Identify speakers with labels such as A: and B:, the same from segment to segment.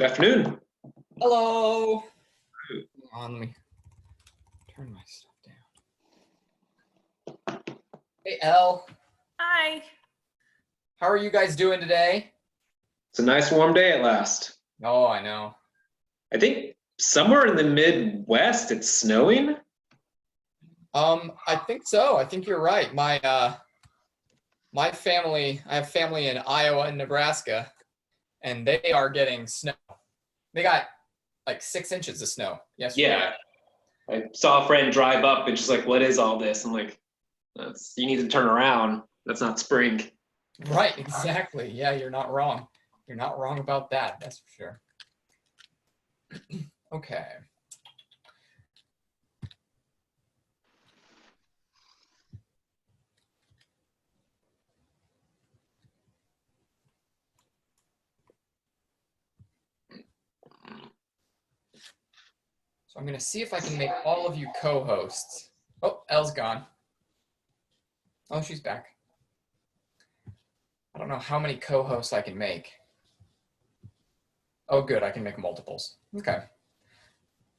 A: Good afternoon.
B: Hello. Hang on, let me turn my stuff down. Hey, Elle.
C: Hi.
B: How are you guys doing today?
A: It's a nice warm day at last.
B: Oh, I know.
A: I think somewhere in the Midwest it's snowing.
B: I think so. I think you're right. My family, I have family in Iowa and Nebraska, and they are getting snow. They got like 6 inches of snow yesterday.
A: Yeah. I saw a friend drive up and she's like, "What is all this?" I'm like, you need to turn around. That's not spring.
B: Right, exactly. Yeah, you're not wrong. You're not wrong about that, that's for sure. Okay. So I'm going to see if I can make all of you co-hosts. Oh, Elle's gone. Oh, she's back. I don't know how many co-hosts I can make. Oh, good. I can make multiples. Okay.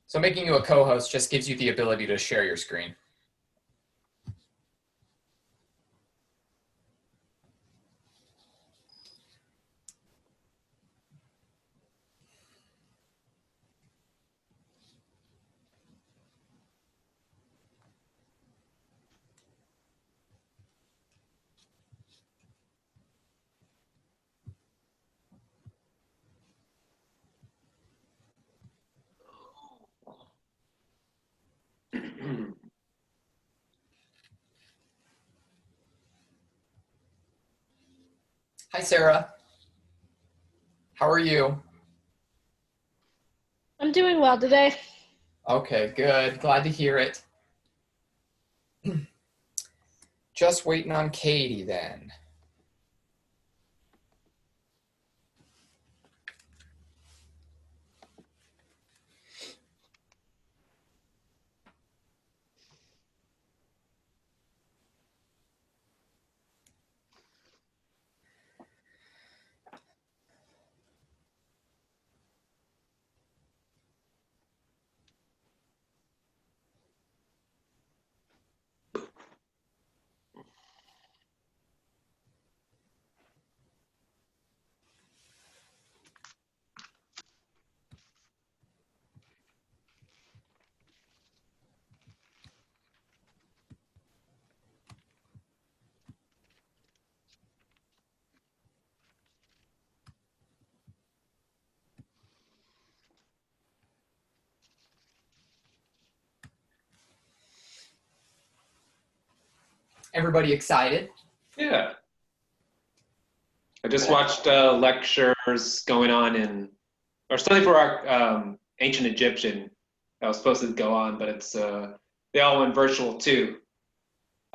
B: So making you a co-host just gives you the ability to share your screen. Hi, Sarah. How are you?
D: I'm doing well today.
B: Okay, good. Glad to hear it. Just waiting on Katie then. Everybody excited?
A: Yeah. I just watched lectures going on or study for our ancient Egyptian that was supposed to go on, but it's they all went virtual too.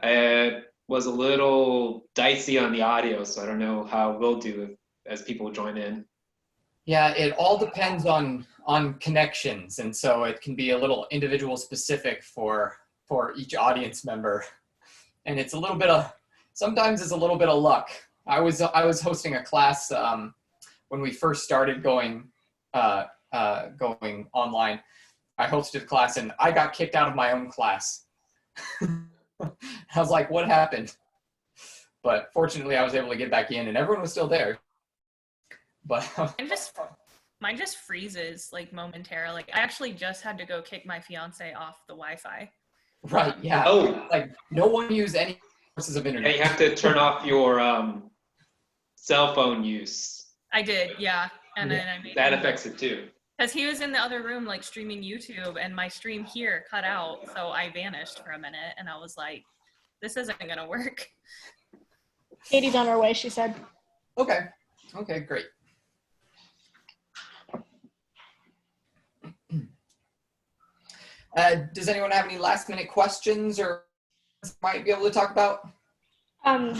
A: It was a little dicey on the audio, so I don't know how we'll do as people join in.
B: Yeah, it all depends on connections, and so it can be a little individual specific for each audience member, and it's a little bit of sometimes it's a little bit of luck. I was hosting a class when we first started going online. I hosted a class and I got kicked out of my own class. I was like, "What happened?" But fortunately, I was able to get back in, and everyone was still there. But
C: mine just freezes like momentarily. Like I actually just had to go kick my fiance off the Wi-Fi.
B: Right, yeah.
A: Oh,
B: like no one use any sources of internet.
A: Yeah, you have to turn off your cell phone use.
C: I did, yeah. And then I made
A: That affects it too.
C: because he was in the other room like streaming YouTube, and my stream here cut out, so I vanished for a minute, and I was like, "This isn't gonna work."
D: Katie's on her way, she said.
B: Okay. Okay, great. Does anyone have any last minute questions or might be able to talk about?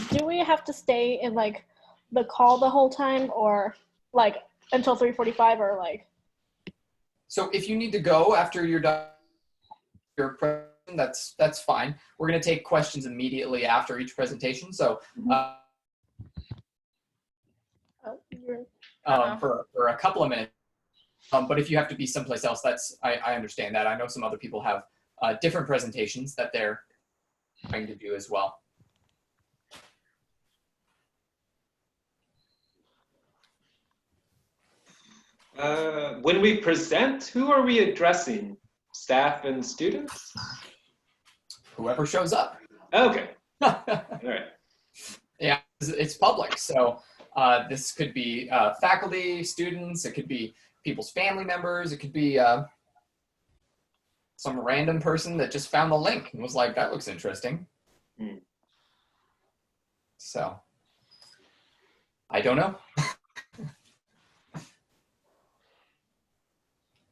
D: Do we have to stay in like the call the whole time, or like until 3:45, or like?
B: So if you need to go after you're done your presentation, that's fine. We're going to take questions immediately after each presentation. So for a couple of minutes, But if you have to be someplace else, I understand that. I know some other people have different presentations that they're trying to do as well.
A: When we present, who are we addressing? Staff and students?
B: Whoever shows up.
A: Okay.
B: All
A: right.
B: Yeah, it's public. So this could be faculty, students, it could be people's family members, it could be some random person that just found the link and was like, that looks interesting.
A: Mm.
B: So, I don't know.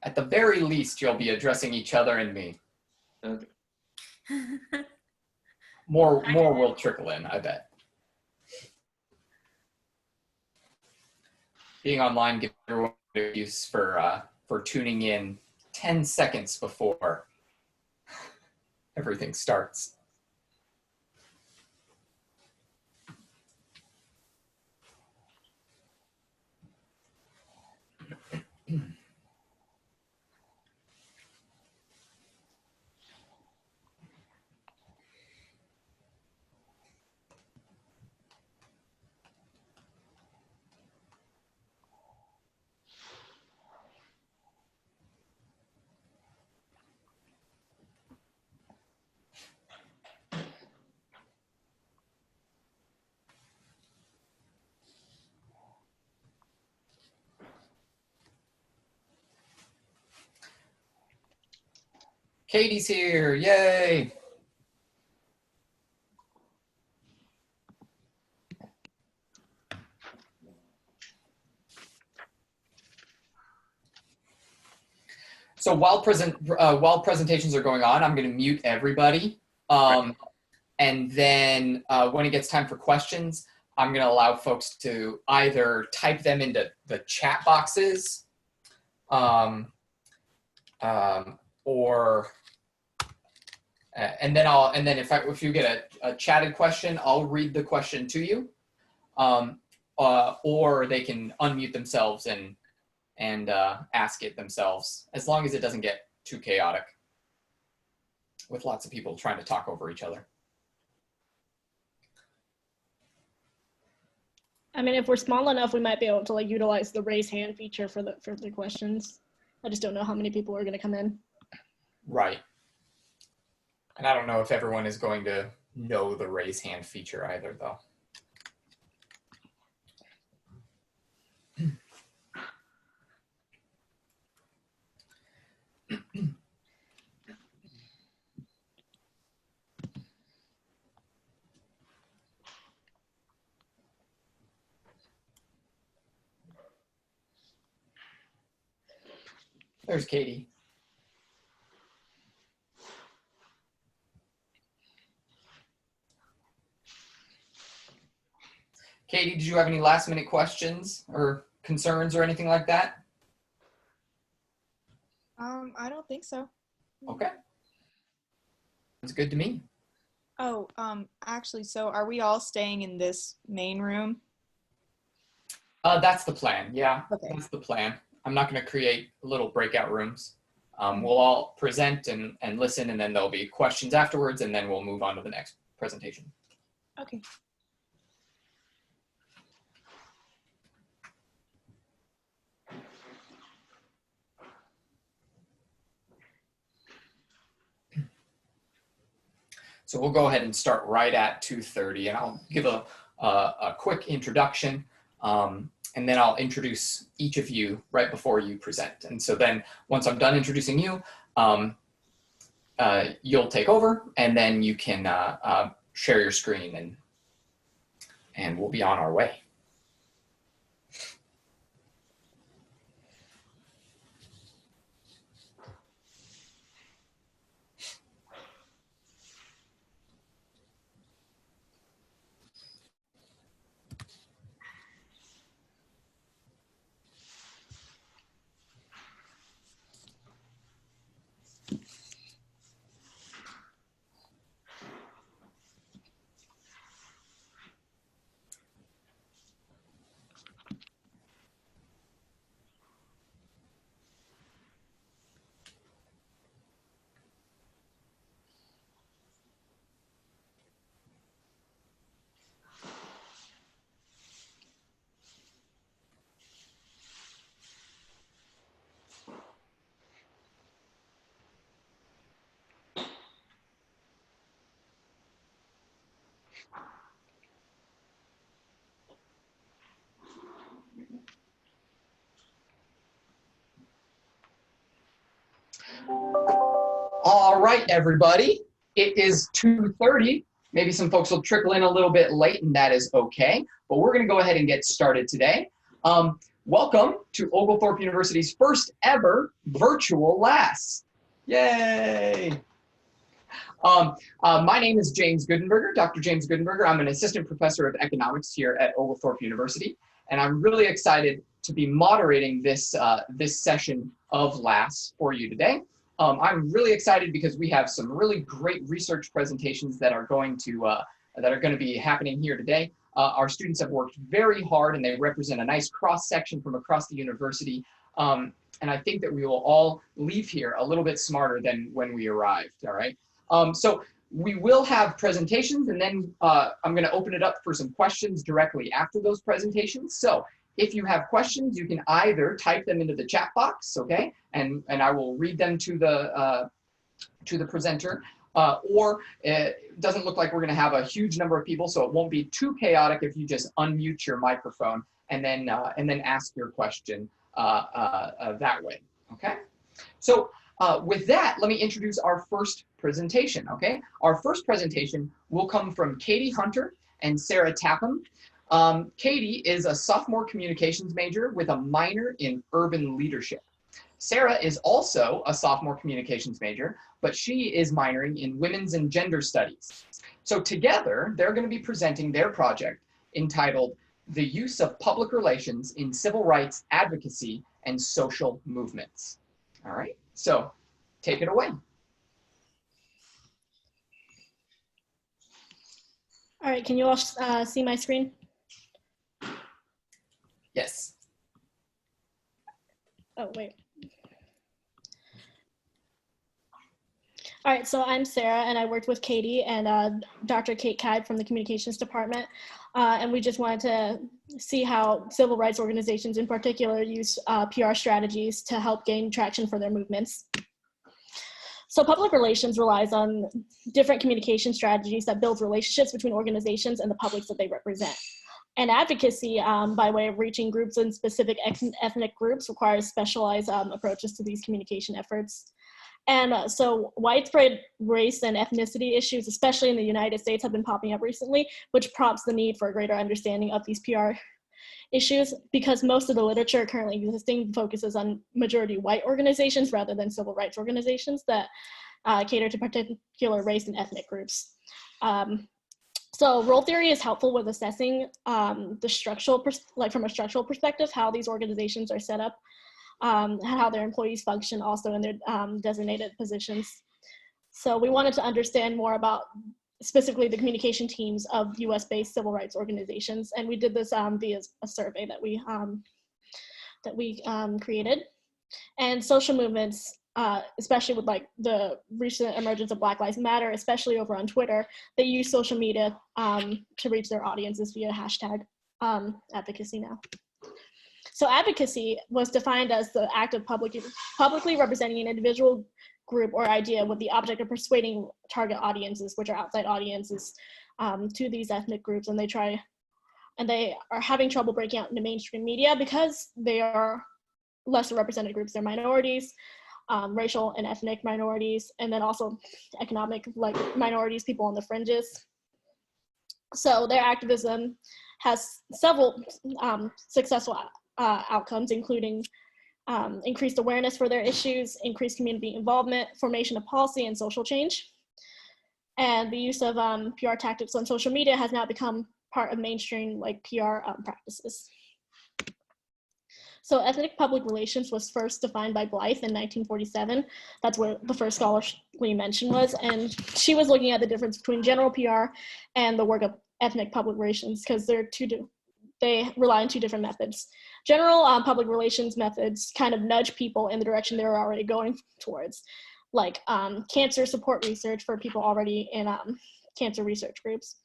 B: At the very least, you'll be addressing each other and me.
A: Okay.
B: More will trickle in, I bet. Being online gives everyone an excuse for tuning in 10 seconds before everything starts. Katie's here, yay! So while presentations are going on, I'm going to mute everybody, and then when it gets time for questions, I'm going to allow folks to either type them into the chat boxes, or and then if you get a chatted question, I'll read the question to you, or they can unmute themselves and ask it themselves, as long as it doesn't get too chaotic with lots of people trying to talk over each other.
D: I mean, if we're small enough, we might be able to like utilize the raise hand feature for the questions. I just don't know how many people are going to come in.
B: Right. And I don't know if everyone is going to know the raise hand feature either, though. There's Katie. Katie, did you have any last minute questions or concerns or anything like that?
E: I don't think so.
B: Okay. That's good to me.
E: Oh, actually, so are we all staying in this main room?
B: That's the plan. Yeah,
E: Okay.
B: That's the plan. I'm not going to create little breakout rooms. We'll all present and listen, and then there'll be questions afterwards, and then we'll move on to the next presentation.
E: Okay.
B: So we'll go ahead and start right at 2:30, and I'll give a quick introduction, and then I'll introduce each of you right before you present. And so then once I'm done introducing you, you'll take over, and then you can share your screen, and we'll be on our way. All right, everybody. It is 2:30. Maybe some folks will trickle in a little bit late, and that is okay. But we're going to go ahead and get started today. Welcome to Oglethorpe University's first ever virtual LASS. Yay! My name is James Goodenberger, Dr. James Goodenberger. I'm an assistant professor of economics here at Oglethorpe University, and I'm really excited to be moderating this, this session of LASS for you today. I'm really excited because we have some really great research presentations that are going to be happening here today. Our students have worked very hard, and they represent a nice cross-section from across the university. And I think that we will all leave here a little bit smarter than when we arrived, all right? So we will have presentations, and then I'm going to open it up for some questions directly after those presentations. So if you have questions, you can either type them into the chat box, okay, and I will read them to the presenter, or it doesn't look like we're going to have a huge number of people, so it won't be too chaotic if you just unmute your microphone and then ask your question that way, okay? So with that, let me introduce our first presentation, okay? Our first presentation will come from Katie Hunter and Sarah Taphom. Katie is a sophomore communications major with a minor in urban leadership. Sarah is also a sophomore communications major, but she is minoring in women's and gender studies. So together, they're going to be presenting their project entitled The Use of Public Relations in Civil Rights Advocacy and Social Movements. All right, so take it away.
D: All right, can you all see my screen?
B: Yes.
D: Oh, wait. All right, so I'm Sarah, and I worked with Katie and Dr. Kate Kide from the communications department. And we just wanted to see how civil rights organizations in particular use PR strategies to help gain traction for their movements. So public relations relies on different communication strategies that build relationships between organizations and the publics that they represent. And advocacy, by way of reaching groups and specific ethnic groups, requires specialized approaches to these communication efforts. And so widespread race and ethnicity issues, especially in the United States, have been popping up recently, which prompts the need for a greater understanding of these PR issues, because most of the literature currently existing focuses on majority white organizations rather than civil rights organizations that cater to particular race and ethnic groups. So role theory is helpful with assessing the structural, from a structural perspective, how these organizations are set up, how their employees function also in their designated positions. So we wanted to understand more about specifically the communication teams of US-based civil rights organizations. And we did this via a survey that we created. And social movements, especially with like the recent emergence of Black Lives Matter, especially over on Twitter, they use social media to reach their audiences via hashtag advocacy now. So advocacy was defined as the act of publicly representing an individual group or idea with the object of persuading target audiences, which are outside audiences, to these ethnic groups, and they are having trouble breaking out into mainstream media because they are lesser represented groups. They're minorities, racial and ethnic minorities, and then also economic minorities, people on the fringes. So their activism has several successful outcomes, including increased awareness for their issues, increased community involvement, formation of policy and social change. And the use of PR tactics on social media has now become part of mainstream PR practices. So ethnic public relations was first defined by Blythe in 1947. That's where the first scholarly mention was. And she was looking at the difference between general PR and the work of ethnic public relations, because they rely on two different methods. General public relations methods kind of nudge people in the direction they're already going towards, like cancer support research for people already in cancer research groups.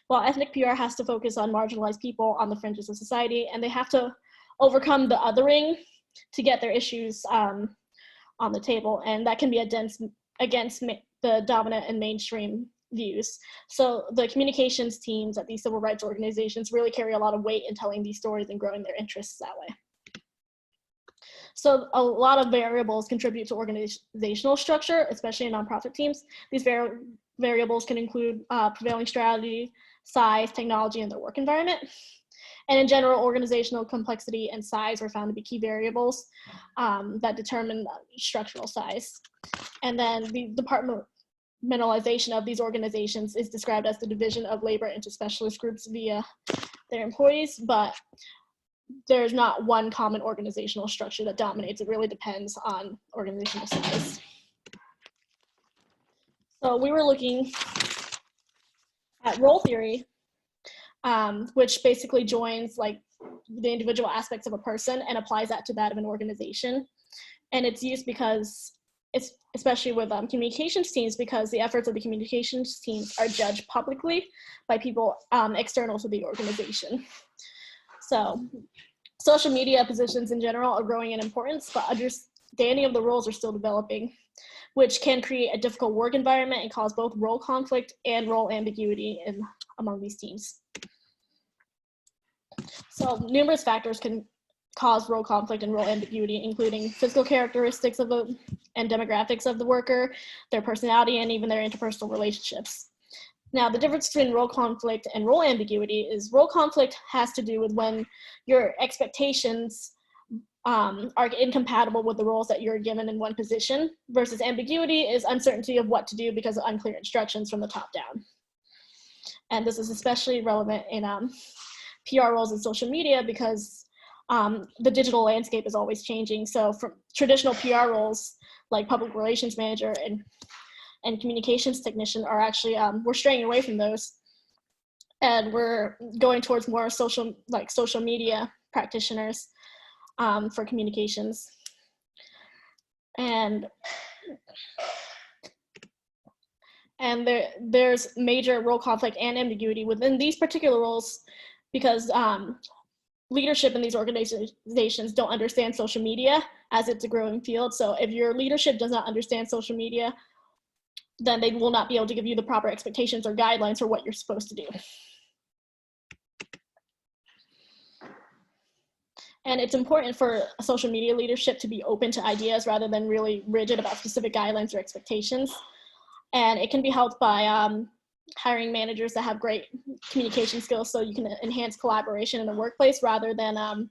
D: While ethnic PR has to focus on marginalized people on the fringes of society, and they have to overcome the othering to get their issues on the table, and that can be against the dominant and mainstream views. So the communications teams at these civil rights organizations really carry a lot of weight in telling these stories and growing their interests that way. So a lot of variables contribute to organizational structure, especially in nonprofit teams. These variables can include prevailing strategy, size, technology, and their work environment. And in general, organizational complexity and size were found to be key variables that determine structural size. And then the departmentalization of these organizations is described as the division of labor into specialist groups via their employees, but there's not one common organizational structure that dominates. It really depends on organizational size. So we were looking at role theory, which basically joins like the individual aspects of a person and applies that to that of an organization. And it's used because it's especially with communications teams, because the efforts of the communications teams are judged publicly by people external to the organization. So social media positions in general are growing in importance, but understanding of the roles are still developing, which can create a difficult work environment and cause both role conflict and role ambiguity among these teams. So numerous factors can cause role conflict and role ambiguity, including physical characteristics of and demographics of the worker, their personality, and even their interpersonal relationships. Now, the difference between role conflict and role ambiguity is role conflict has to do with when your expectations are incompatible with the roles that you're given in one position, versus ambiguity is uncertainty of what to do because of unclear instructions from the top down. And this is especially relevant in PR roles in social media because the digital landscape is always changing. So from traditional PR roles like public relations manager and communications technician are actually, we're straying away from those. And we're going towards more social media practitioners for communications. And there's major role conflict and ambiguity within these particular roles because leadership in these organizations don't understand social media as it's a growing field. So if your leadership does not understand social media, then they will not be able to give you the proper expectations or guidelines for what you're supposed to do. And it's important for social media leadership to be open to ideas rather than really rigid about specific guidelines or expectations. And it can be helped by hiring managers that have great communication skills so you can enhance collaboration in the workplace rather than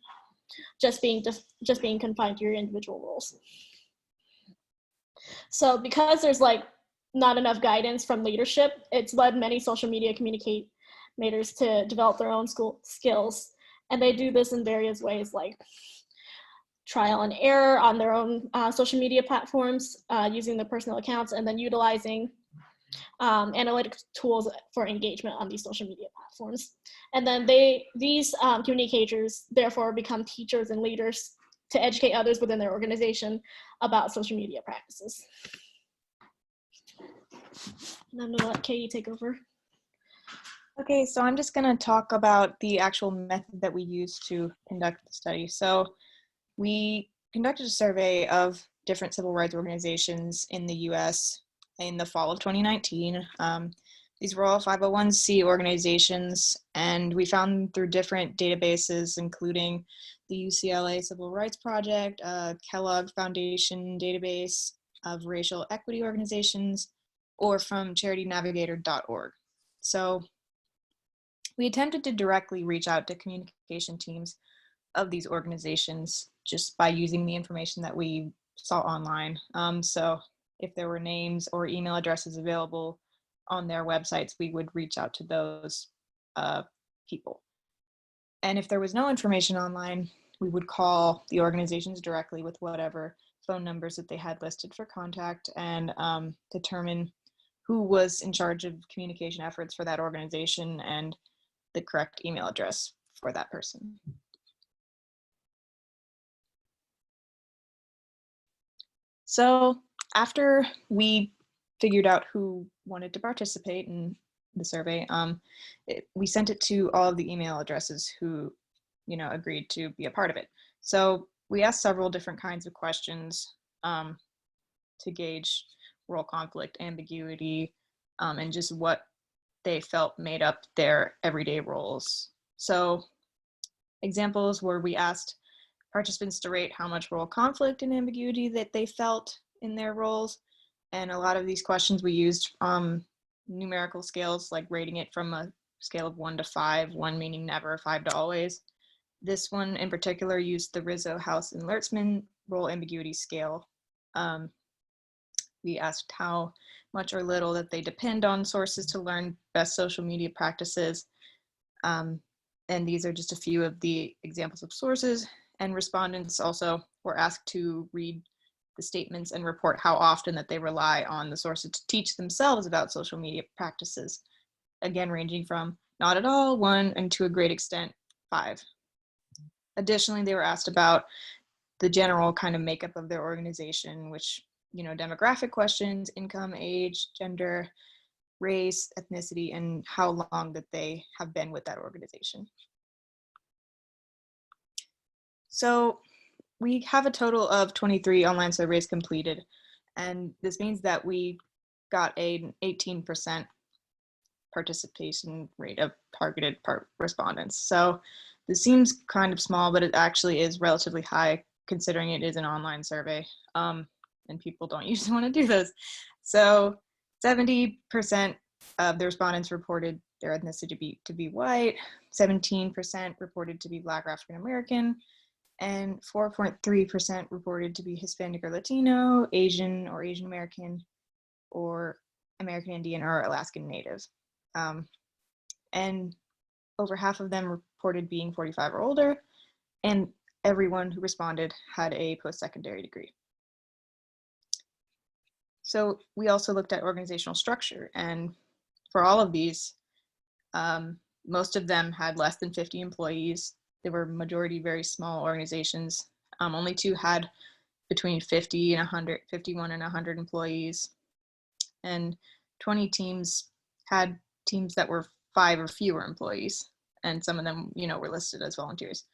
D: just being confined to your individual roles. So because there's not enough guidance from leadership, it's led many social media communicators to develop their own skills. And they do this in various ways, like trial and error on their own social media platforms, using their personal accounts, and then utilizing analytic tools for engagement on these social media platforms. And then these communicators therefore become teachers and leaders to educate others within their organization about social media practices. And I'm gonna let Katie take over.
E: Okay, so I'm just going to talk about the actual method that we used to conduct the study. So we conducted a survey of different civil rights organizations in the US in the fall of 2019. These were all 501c organizations, and we found them through different databases, including the UCLA Civil Rights Project, Kellogg Foundation database of racial equity organizations, or from charitynavigator.org. So we attempted to directly reach out to communication teams of these organizations just by using the information that we saw online. So if there were names or email addresses available on their websites, we would reach out to those people. And if there was no information online, we would call the organizations directly with whatever phone numbers that they had listed for contact and determine who was in charge of communication efforts for that organization and the correct email address for that person. So after we figured out who wanted to participate in the survey, we sent it to all of the email addresses who, agreed to be a part of it. So we asked several different kinds of questions to gauge role conflict, ambiguity, and just what they felt made up their everyday roles. So examples where we asked participants to rate how much role conflict and ambiguity that they felt in their roles. And a lot of these questions we used numerical scales, like rating it from a scale of 1 to 5, 1 meaning never, 5 to always. This one in particular used the Rizzo, House, and Lertzman role ambiguity scale. We asked how much or little that they depend on sources to learn best social media practices. And these are just a few of the examples of sources. And respondents also were asked to read the statements and report how often that they rely on the sources to teach themselves about social media practices. Again, ranging from not at all, 1, and to a great extent, 5. Additionally, they were asked about the general kind of makeup of their organization, which, you know, demographic questions, income, age, gender, race, ethnicity, and how long that they have been with that organization. So we have a total of 23 online surveys completed, and this means that we got an 18% participation rate of targeted respondents. So this seems kind of small, but it actually is relatively high considering it is an online survey, and people don't usually want to do this. So 70% of the respondents reported their ethnicity to be white, 17% reported to be Black or African American, and 4.3% reported to be Hispanic or Latino, Asian or Asian American, or American Indian or Alaskan Native. And over half of them reported being 45 or older, and everyone who responded had a post-secondary degree. So we also looked at organizational structure, and for all of these, most of them had less than 50 employees. They were majority very small organizations. Only 2 had between 50 and 100, 51 and 100 employees. And 20 teams had teams that were 5 or fewer employees. And some of them, you know, were listed as volunteers.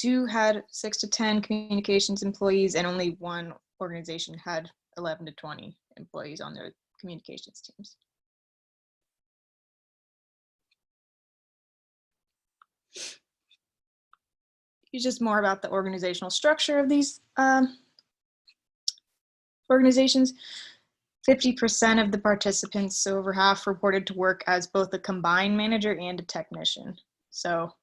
E: 2 had 6 to 10 communications employees, and only 1 organization had 11 to 20 employees on their communications teams. It's just more about the organizational structure of these organizations. 50% of the participants, so over half, reported to work as both a combined manager and a technician. So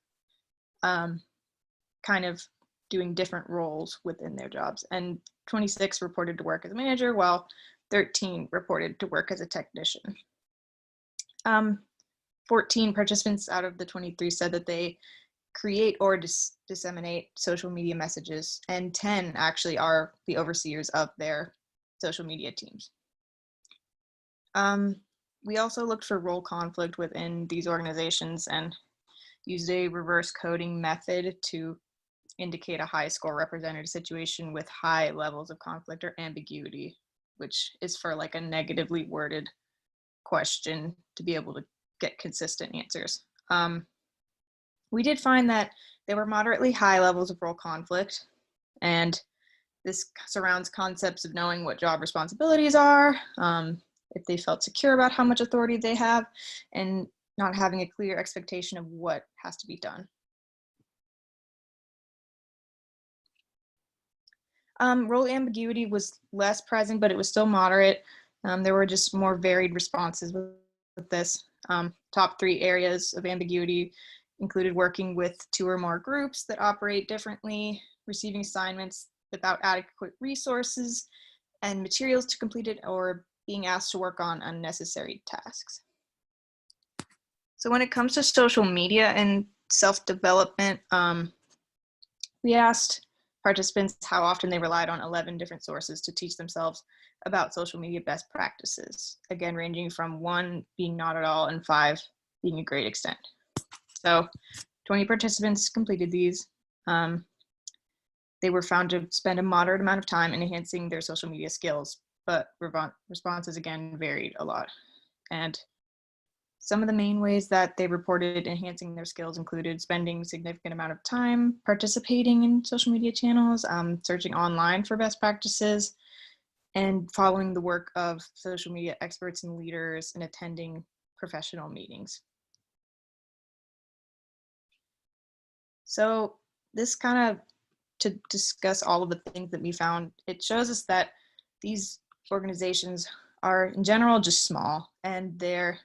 E: kind of doing different roles within their jobs. And 26 reported to work as a manager, while 13 reported to work as a technician. 14 participants out of the 23 said that they create or disseminate social media messages, and 10 actually are the overseers of their social media teams. We also looked for role conflict within these organizations and used a reverse coding method to indicate a high score represented a situation with high levels of conflict or ambiguity, which is for like a negatively worded question to be able to get consistent answers. We did find that there were moderately high levels of role conflict, and this surrounds concepts of knowing what job responsibilities are, if they felt secure about how much authority they have, and not having a clear expectation of what has to be done. Role ambiguity was less present, but it was still moderate. There were just more varied responses with this. Top 3 areas of ambiguity included working with 2 or more groups that operate differently, receiving assignments without adequate resources and materials to complete it, or being asked to work on unnecessary tasks. So when it comes to social media and self-development, we asked participants how often they relied on 11 different sources to teach themselves about social media best practices, again ranging from 1 being not at all and 5 being a great extent. So 20 participants completed these. They were found to spend a moderate amount of time in enhancing their social media skills, but responses again varied a lot. And some of the main ways that they reported enhancing their skills included spending a significant amount of time participating in social media channels, searching online for best practices, and following the work of social media experts and leaders and attending professional meetings. So this kind of, to discuss all of the things that we found, it shows us that these organizations are in general just small, and their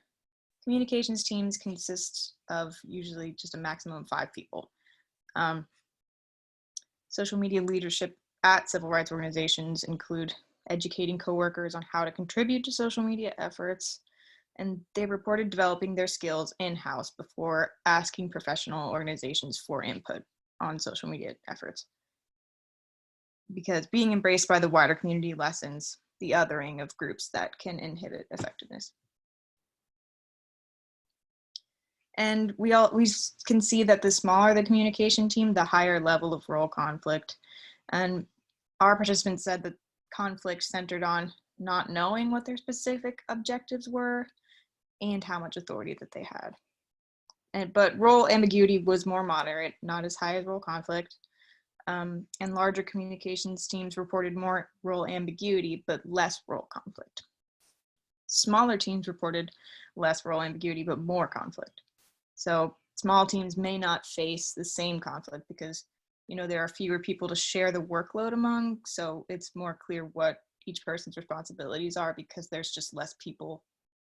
E: communications teams consist of usually just a maximum of 5 people. Social media leadership at civil rights organizations include educating coworkers on how to contribute to social media efforts, and they reported developing their skills in-house before asking professional organizations for input on social media efforts. Because being embraced by the wider community lessens the othering of groups that can inhibit effectiveness. And we can see that the smaller the communication team, the higher level of role conflict. And our participants said that conflict centered on not knowing what their specific objectives were and how much authority that they had. But role ambiguity was more moderate, not as high as role conflict. And larger communications teams reported more role ambiguity, but less role conflict. Smaller teams reported less role ambiguity, but more conflict. So small teams may not face the same conflict because, you know, there are fewer people to share the workload among, so it's more clear what each person's responsibilities are because there's just less people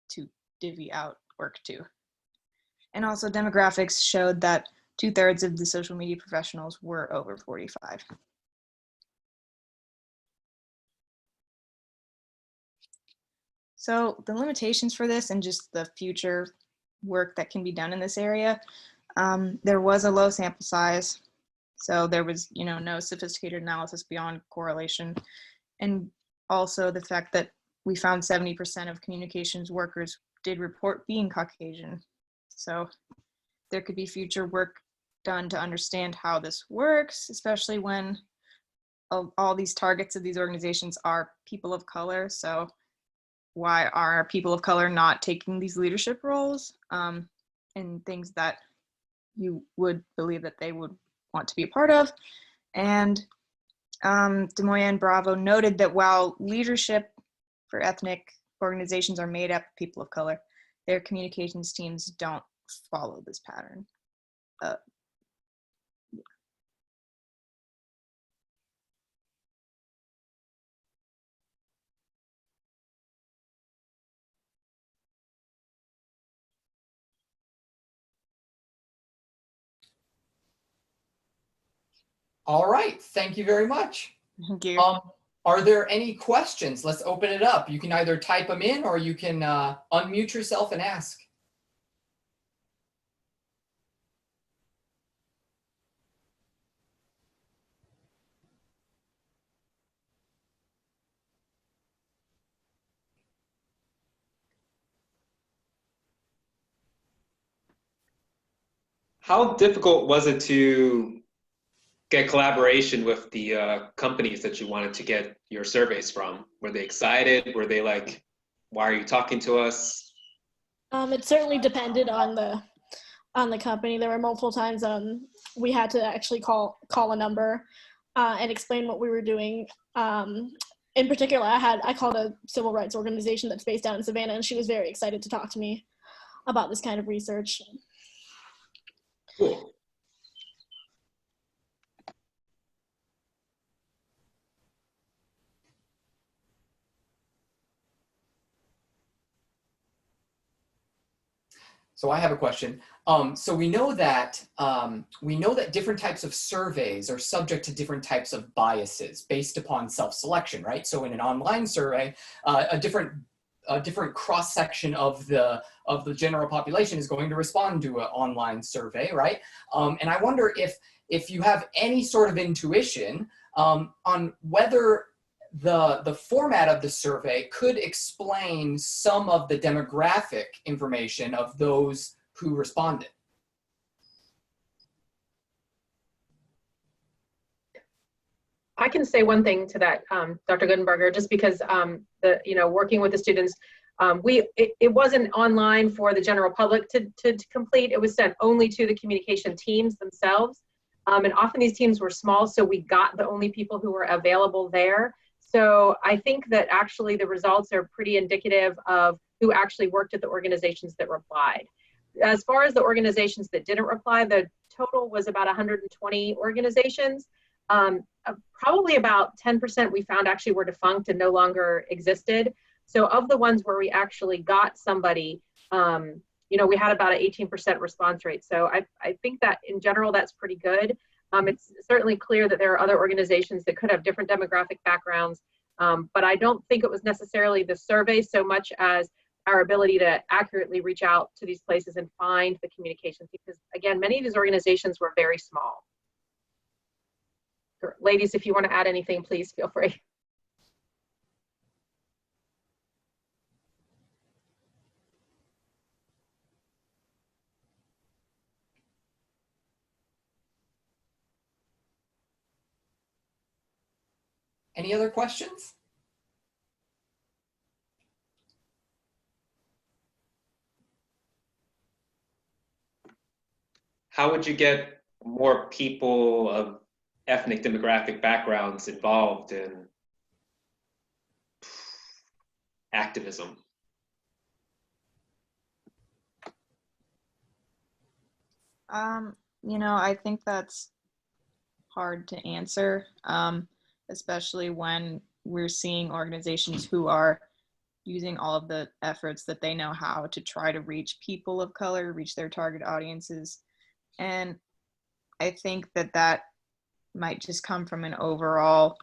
E: to divvy out work to. And also demographics showed that 2/3 of the social media professionals were over 45. So the limitations for this and just the future work that can be done in this area, there was a low sample size. So there was, you know, no sophisticated analysis beyond correlation. And also the fact that we found 70% of communications workers did report being Caucasian. So there could be future work done to understand how this works, especially when all these targets of these organizations are people of color. So why are people of color not taking these leadership roles and things that you would believe that they would want to be a part of? And Demoya Bravo noted that while leadership for ethnic organizations are made up of people of color, their communications teams don't follow this pattern.
B: All right, thank you very much.
E: Thank you.
B: Are there any questions? Let's open it up. You can either type them in or you can unmute yourself and ask.
A: How difficult was it to get collaboration with the companies that you wanted to get your surveys from? Were they excited? Were they like, why are you talking to us?
D: It certainly depended on the company. There were multiple times we had to actually call a number and explain what we were doing. In particular, I called a civil rights organization that's based down in Savannah, and she was very excited to talk to me about this kind of research.
A: Cool.
B: So I have a question. So we know that different types of surveys are subject to different types of biases based upon self-selection, right? So in an online survey, a different cross-section of the general population is going to respond to an online survey, right? And I wonder if you have any sort of intuition on whether the format of the survey could explain some of the demographic information of those who responded.
F: I can say one thing to that, Dr. Goodenberger, just because working with the students, it wasn't online for the general public to complete. It was sent only to the communication teams themselves. And often these teams were small, so we got the only people who were available there. So I think that actually the results are pretty indicative of who actually worked at the organizations that replied. As far as the organizations that didn't reply, the total was about 120 organizations. Probably about 10% we found actually were defunct and no longer existed. So of the ones where we actually got somebody, you know, we had about an 18% response rate. So I think that in general, that's pretty good. It's certainly clear that there are other organizations that could have different demographic backgrounds, but I don't think it was necessarily the survey so much as our ability to accurately reach out to these places and find the communications, because again, many of these organizations were very small. Ladies, if you want to add anything, please feel free.
B: Any other questions?
A: How would you get more people of ethnic demographic backgrounds involved in activism?
E: You know, I think that's hard to answer, especially when we're seeing organizations who are using all of the efforts that they know how to try to reach people of color, reach their target audiences. And I think that that might just come from an overall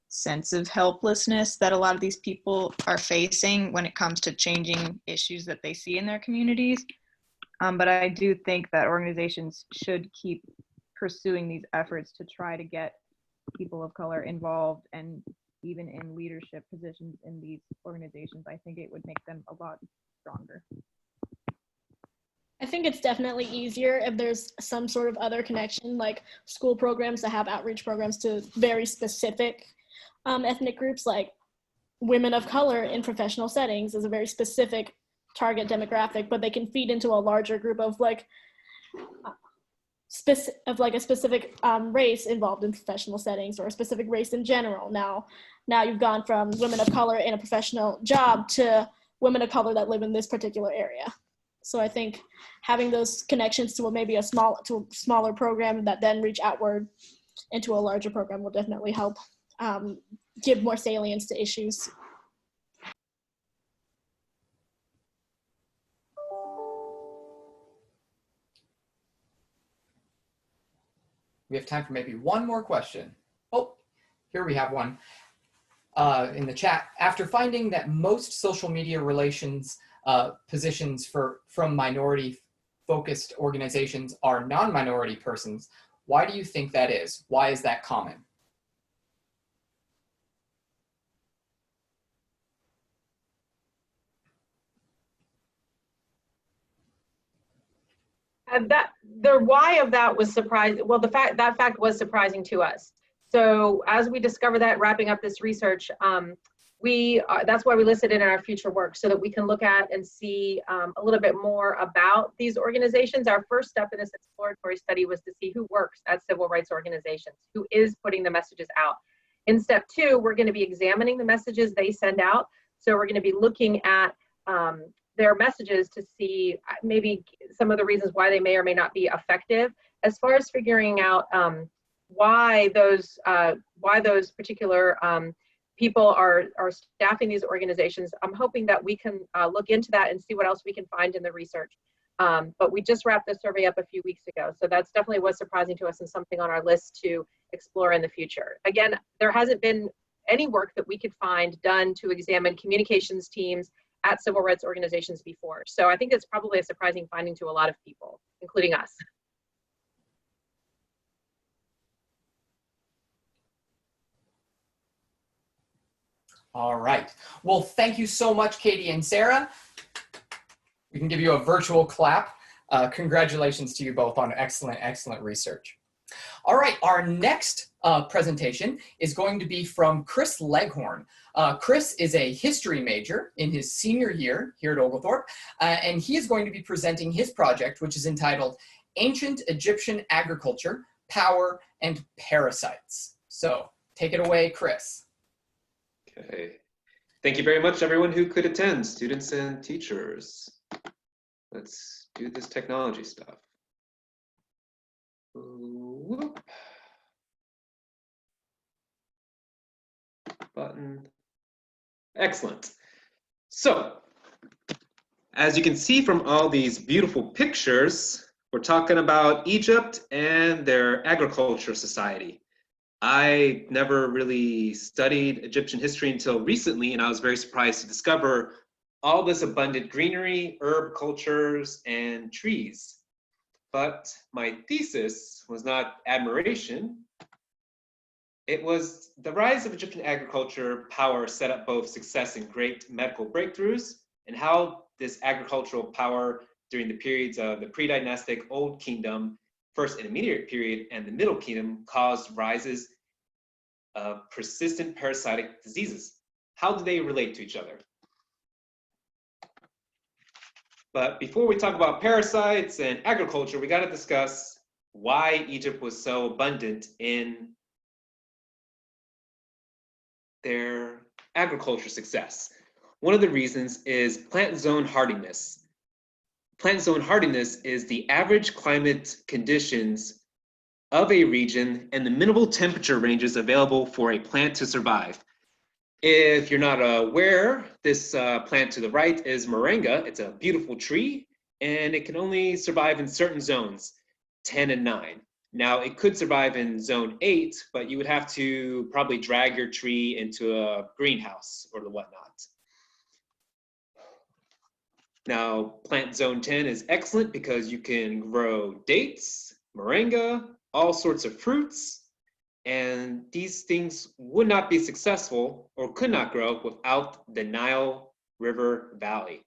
E: sense of helplessness that a lot of these people are facing when it comes to changing issues that they see in their communities. But I do think that organizations should keep pursuing these efforts to try to get people of color involved, and even in leadership positions in these organizations. I think it would make them a lot stronger.
D: I think it's definitely easier if there's some sort of other connection, like school programs that have outreach programs to very specific ethnic groups, like women of color in professional settings is a very specific target demographic, but they can feed into a larger group of like a specific race involved in professional settings, or a specific race in general. Now you've gone from women of color in a professional job to women of color that live in this particular area. So I think having those connections to maybe a smaller program that then reach outward into a larger program will definitely help give more salience to issues.
B: We have time for maybe one more question. Oh, here we have one in the chat. After finding that most social media relations positions from minority-focused organizations are non-minority persons, why do you think that is? Why is that common?
F: The why of that was surprising. Well, that fact was surprising to us. So as we discover that, wrapping up this research, that's why we listed it in our future work, so that we can look at and see a little bit more about these organizations. Our first step in this exploratory study was to see who works at civil rights organizations, who is putting the messages out. In step 2, we're going to be examining the messages they send out. So we're going to be looking at their messages to see maybe some of the reasons why they may or may not be effective. As far as figuring out why those particular people are staffing these organizations, I'm hoping that we can look into that and see what else we can find in the research. But we just wrapped the survey up a few weeks ago, so that's definitely was surprising to us and something on our list to explore in the future. Again, there hasn't been any work that we could find done to examine communications teams at civil rights organizations before. So I think it's probably a surprising finding to a lot of people, including us.
B: All right. Well, thank you so much, Katie and Sarah. We can give you a virtual clap. Congratulations to you both on excellent, excellent research. All right, our next presentation is going to be from Chris Leghorn. Chris is a history major in his senior year here at Oglethorpe, and he is going to be presenting his project, which is entitled Ancient Egyptian Agriculture, Power, and Parasites. So take it away, Chris.
A: Okay. Thank you very much, everyone who could attend, students and teachers. Let's do this technology stuff. Whoop. Button. Excellent. So, as you can see from all these beautiful pictures, we're talking about Egypt and their agriculture society. I never really studied Egyptian history until recently, and I was very surprised to discover all this abundant greenery, herb cultures, and trees. But my thesis was not admiration. It was the rise of Egyptian agriculture power set up both success and great medical breakthroughs, and how this agricultural power during the periods of the pre-dynastic Old Kingdom, First Intermediate period, and the Middle Kingdom caused rises of persistent parasitic diseases. How do they relate to each other? But before we talk about parasites and agriculture, we got to discuss why Egypt was so abundant in their agriculture success. One of the reasons is plant zone hardiness. Plant zone hardiness is the average climate conditions of a region and the minimal temperature ranges available for a plant to survive. If you're not aware, this plant to the right is moringa. It's a beautiful tree, and it can only survive in certain zones, 10 and 9. Now, it could survive in zone 8, but you would have to probably drag your tree into a greenhouse or the whatnot. Now, plant zone 10 is excellent because you can grow dates, moringa, all sorts of fruits, and these things would not be successful or could not grow without the Nile River Valley.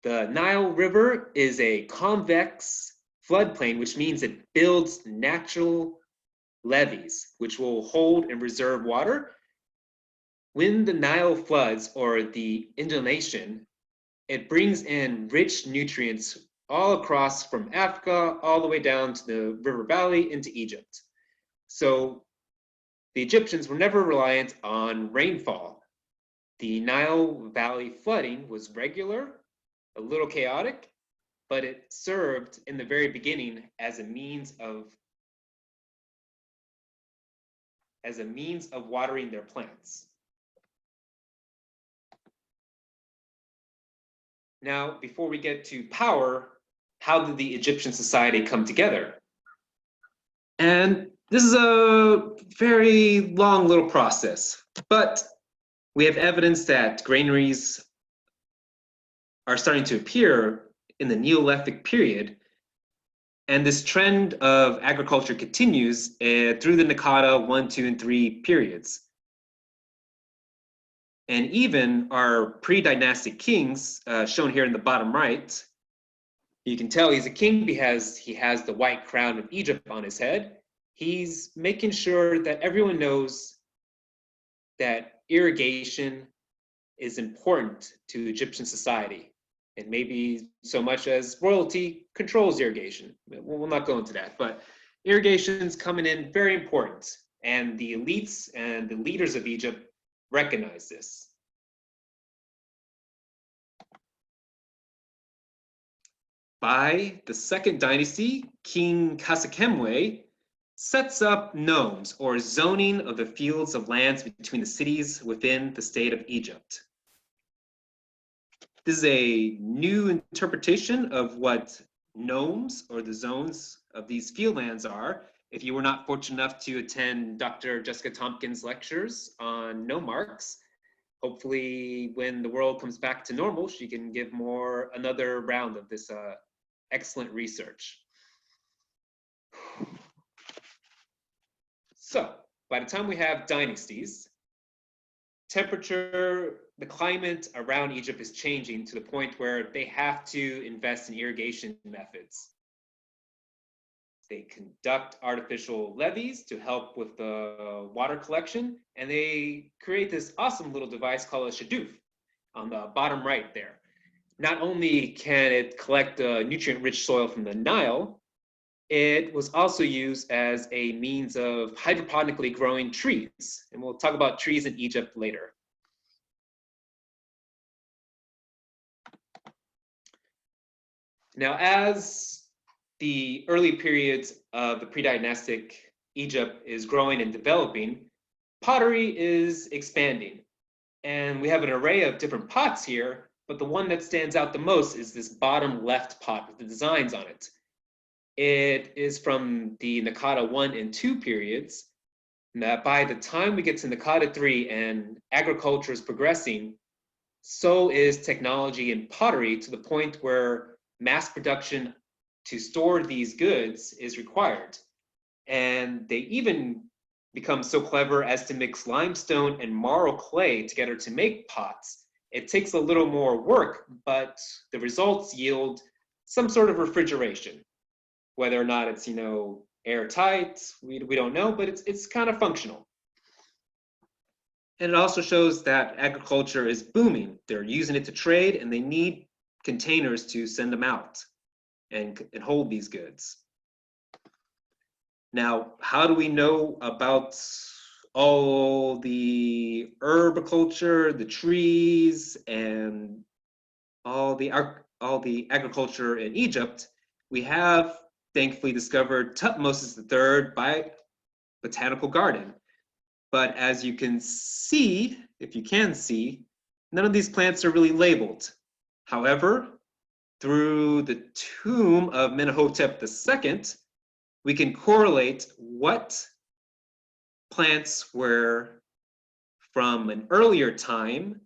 A: The Nile River is a convex floodplain, which means it builds natural levees, which will hold and reserve water. When the Nile floods or the inundation, it brings in rich nutrients all across from Africa, all the way down to the river valley into Egypt. So the Egyptians were never reliant on rainfall. The Nile Valley flooding was regular, a little chaotic, but it served in the very beginning as a means of watering their plants. Now, before we get to power, how did the Egyptian society come together? And this is a very long little process, but we have evidence that granaries are starting to appear in the Neolithic period, and this trend of agriculture continues through the Naqada 1, 2, and 3 periods. And even our pre-dynastic kings, shown here in the bottom right, you can tell he's a king because he has the white crown of Egypt on his head. He's making sure that everyone knows that irrigation is important to Egyptian society, and maybe so much as royalty controls irrigation. We'll not go into that, but irrigation's coming in very important, and the elites and the leaders of Egypt recognize this. By the second dynasty, King Kasekemwe sets up nomes, or zoning of the fields of lands between the cities within the state of Egypt. This is a new interpretation of what nomes, or the zones of these field lands are. If you were not fortunate enough to attend Dr. Jessica Tompkins' lectures on nome marks, hopefully when the world comes back to normal, she can give another round of this excellent research. So by the time we have dynasties, the climate around Egypt is changing to the point where they have to invest in irrigation methods. They conduct artificial levees to help with the water collection, and they create this awesome little device called a shadoof on the bottom right there. Not only can it collect the nutrient-rich soil from the Nile, it was also used as a means of hydroponically growing trees. And we'll talk about trees in Egypt later. Now, as the early periods of the pre-dynastic Egypt is growing and developing, pottery is expanding. And we have an array of different pots here, but the one that stands out the most is this bottom left pot with the designs on it. It is from the Naqada 1 and 2 periods. And that by the time we get to Naqada 3 and agriculture is progressing, so is technology in pottery, to the point where mass production to store these goods is required. And they even become so clever as to mix limestone and marl clay together to make pots. It takes a little more work, but the results yield some sort of refrigeration. Whether or not it's, airtight, we don't know, but it's kind of functional. And it also shows that agriculture is booming. They're using it to trade, and they need containers to send them out and hold these goods. Now, how do we know about all the herbiculture, the trees, and all the agriculture in Egypt? We have thankfully discovered Tutmosis III botanical garden. But as you can see, if you can see, none of these plants are really labeled. However, through the tomb of Menhotep II, we can correlate what plants were from an earlier time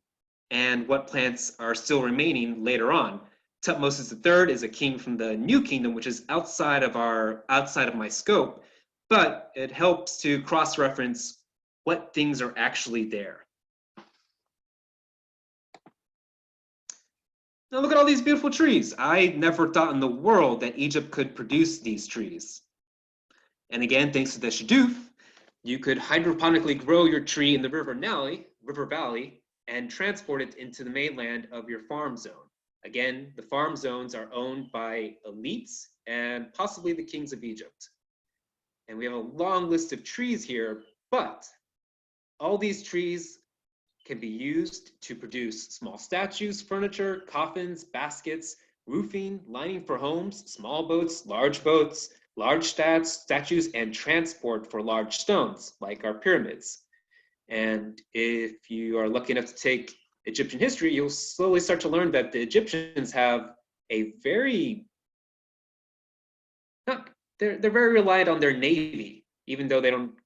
A: and what plants are still remaining later on. Tutmosis III is a king from the New Kingdom, which is outside of my scope, but it helps to cross-reference what things are actually there. Now look at all these beautiful trees. I never thought in the world that Egypt could produce these trees. And again, thanks to the shadoof, you could hydroponically grow your tree in the river valley, and transport it into the mainland of your farm zone. Again, the farm zones are owned by elites and possibly the kings of Egypt. And we have a long list of trees here, but all these trees can be used to produce small statues, furniture, coffins, baskets, roofing, lining for homes, small boats, large statues, and transport for large stones, like our pyramids. And if you are lucky enough to take Egyptian history, you'll slowly start to learn that the Egyptians have a very, they're very reliant on their navy. Even though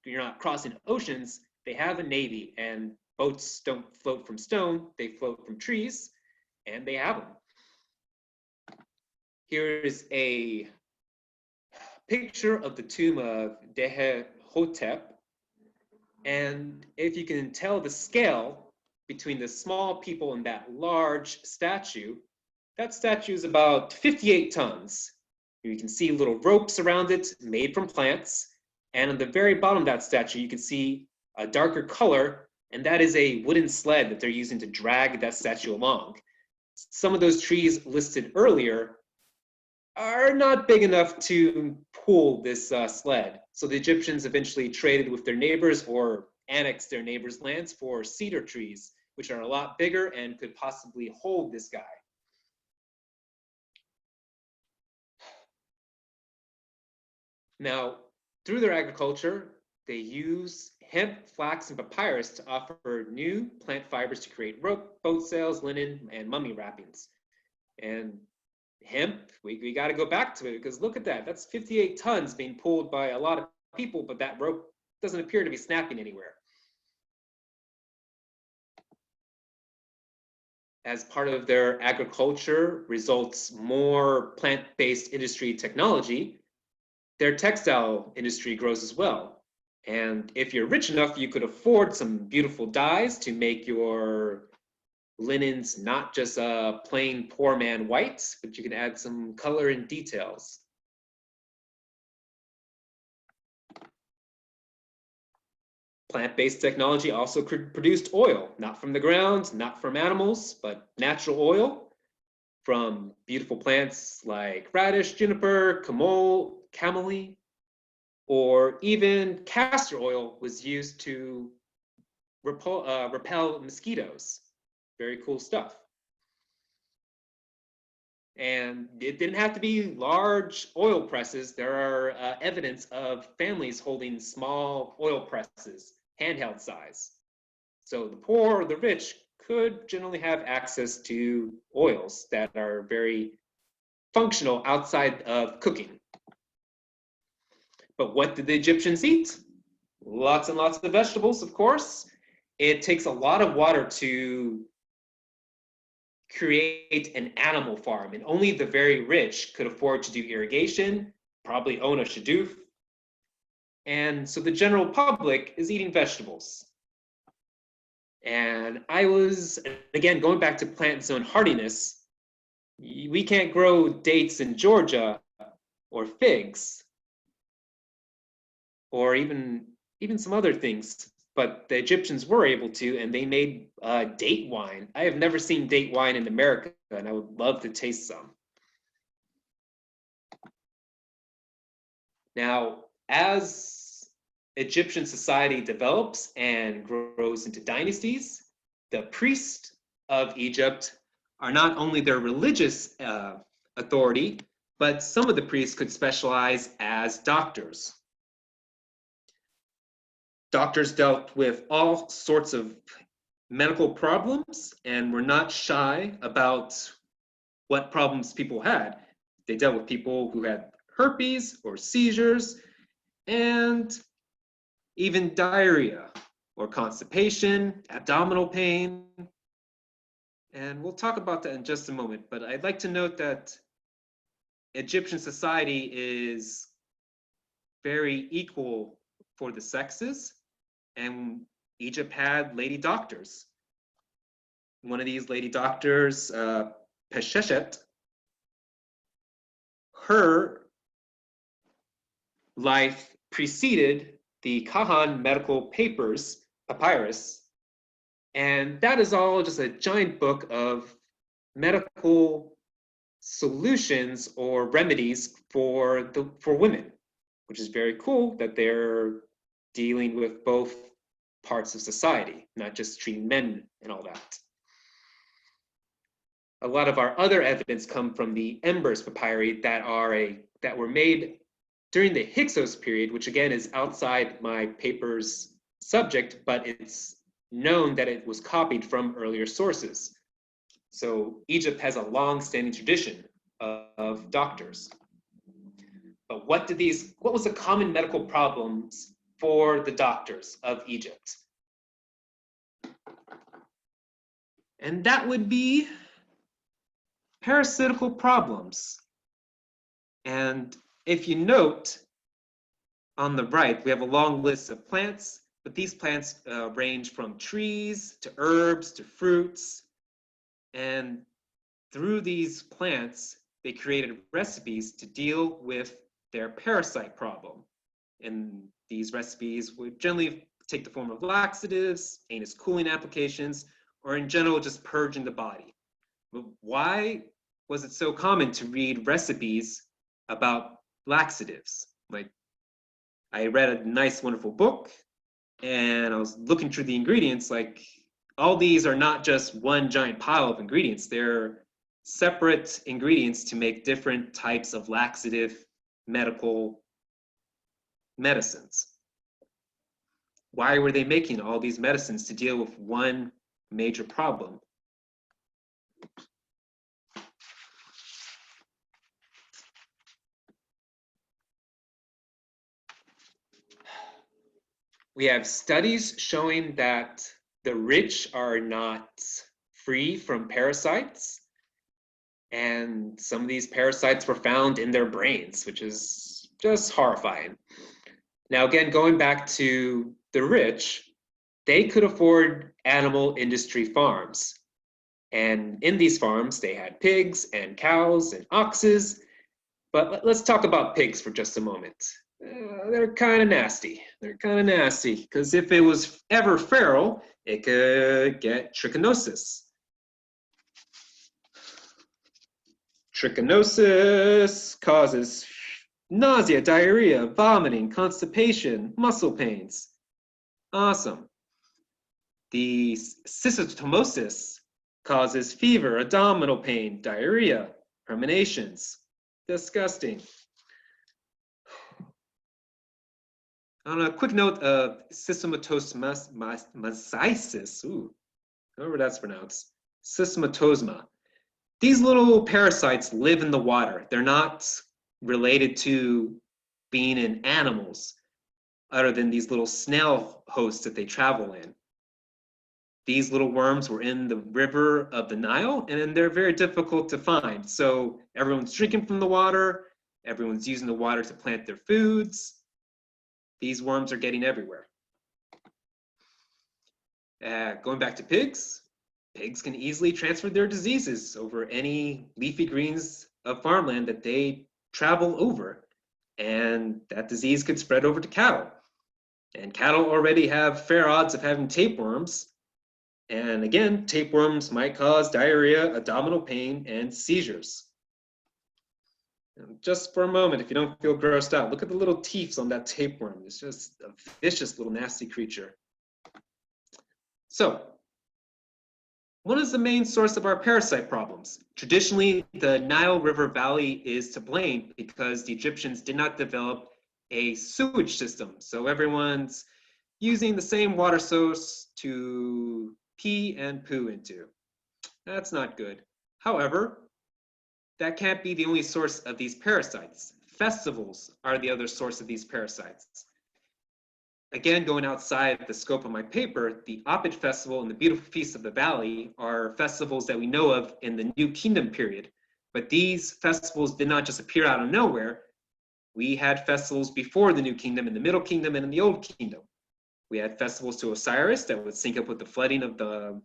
A: you're not crossing oceans, they have a navy, and boats don't float from stone, they float from trees, and they have them. Here's a picture of the tomb of Dehotep, and if you can tell the scale between the small people and that large statue, that statue is about 58 tons. You can see little ropes around it made from plants, and on the very bottom of that statue you can see a darker color, and that is a wooden sled that they're using to drag that statue along. Some of those trees listed earlier are not big enough to pull this sled. So the Egyptians eventually traded with their neighbors or annexed their neighbors' lands for cedar trees, which are a lot bigger and could possibly hold this guy. Now, through their agriculture, they use hemp, flax, and papyrus to offer new plant fibers to create rope, boat sails, linen, and mummy wrappings. And hemp, we got to go back to it, because look at that. That's 58 tons being pulled by a lot of people, but that rope doesn't appear to be snapping anywhere. As part of their agriculture results more plant-based industry technology, their textile industry grows as well. And if you're rich enough, you could afford some beautiful dyes to make your linens not just a plain poor man white, but you can add some color and details. Plant-based technology also produced oil, not from the ground, not from animals, but natural oil. from beautiful plants like radish, juniper, chamomile, or even castor oil was used to repel mosquitoes. Very cool stuff. And it didn't have to be large oil presses. There are evidence of families holding small oil presses, handheld size. So the poor or the rich could generally have access to oils that are very functional outside of cooking. But what did the Egyptians eat? Lots and lots of vegetables, of course. It takes a lot of water to create an animal farm, and only the very rich could afford to do irrigation, probably own a shadoof. And so the general public is eating vegetables. And I was, again, going back to plant zone hardiness, we can't grow dates in Georgia or figs or even some other things, but the Egyptians were able to, and they made date wine. I have never seen date wine in America, and I would love to taste some. Now, as Egyptian society develops and grows into dynasties, the priests of Egypt are not only their religious authority, but some of the priests could specialize as doctors. Doctors dealt with all sorts of medical problems and were not shy about what problems people had. They dealt with people who had herpes or seizures and even diarrhea or constipation, abdominal pain. And we'll talk about that in just a moment, but I'd like to note that Egyptian society is very equal for the sexes, and Egypt had lady doctors. One of these lady doctors, Pesheshet, her life preceded the Kahan medical papyrus, and that is all just a giant book of medical solutions or remedies for women, which is very cool that they're dealing with both parts of society, not just treating men and all that. A lot of our other evidence come from the Embers papyri that were made during the Hyksos period, which again is outside my paper's subject, but it's known that it was copied from earlier sources. So Egypt has a long-standing tradition of doctors. But what was the common medical problems for the doctors of Egypt? And that would be parasitical problems. And if you note on the right, we have a long list of plants, but these plants range from trees to herbs to fruits. And through these plants, they created recipes to deal with their parasite problem. And these recipes would generally take the form of laxatives, anus cooling applications, or in general, just purging the body. But why was it so common to read recipes about laxatives? Like, I read a nice, wonderful book, and I was looking through the ingredients, like, all these are not just one giant pile of ingredients. They're separate ingredients to make different types of laxative medical medicines. Why were they making all these medicines to deal with one major problem? We have studies showing that the rich are not free from parasites, and some of these parasites were found in their brains, which is just horrifying. Now, again, going back to the rich, they could afford animal industry farms. And in these farms, they had pigs and cows and oxes. But let's talk about pigs for just a moment. They're kind of nasty. They're kind of nasty because if it was ever feral, it could get trichinosis. Trichinosis causes nausea, diarrhea, vomiting, constipation, muscle pains. Awesome. The cystotomosis causes fever, abdominal pain, diarrhea, herminations. Disgusting. On a quick note of systematosis, however that's pronounced, systematosma. These little parasites live in the water. They're not related to being in animals, other than these little snail hosts that they travel in. These little worms were in the river of the Nile, and they're very difficult to find. So everyone's drinking from the water, everyone's using the water to plant their foods. These worms are getting everywhere. Going back to pigs, pigs can easily transfer their diseases over any leafy greens of farmland that they travel over, and that disease could spread over to cattle. And cattle already have fair odds of having tapeworms. And again, tapeworms might cause diarrhea, abdominal pain, and seizures. And just for a moment, if you don't feel grossed out, look at the little teeth on that tapeworm. It's just a vicious little nasty creature. So, what is the main source of our parasite problems? Traditionally, the Nile River Valley is to blame because the Egyptians did not develop a sewage system. So everyone's using the same water source to pee and poo into. That's not good. However, that can't be the only source of these parasites. Festivals are the other source of these parasites. Again, going outside the scope of my paper, the Apit Festival and the Beautiful Feast of the Valley are festivals that we know of in the New Kingdom period. But these festivals did not just appear out of nowhere. We had festivals before the New Kingdom, in the Middle Kingdom, and in the Old Kingdom. We had festivals to Osiris that would sync up with the flooding of the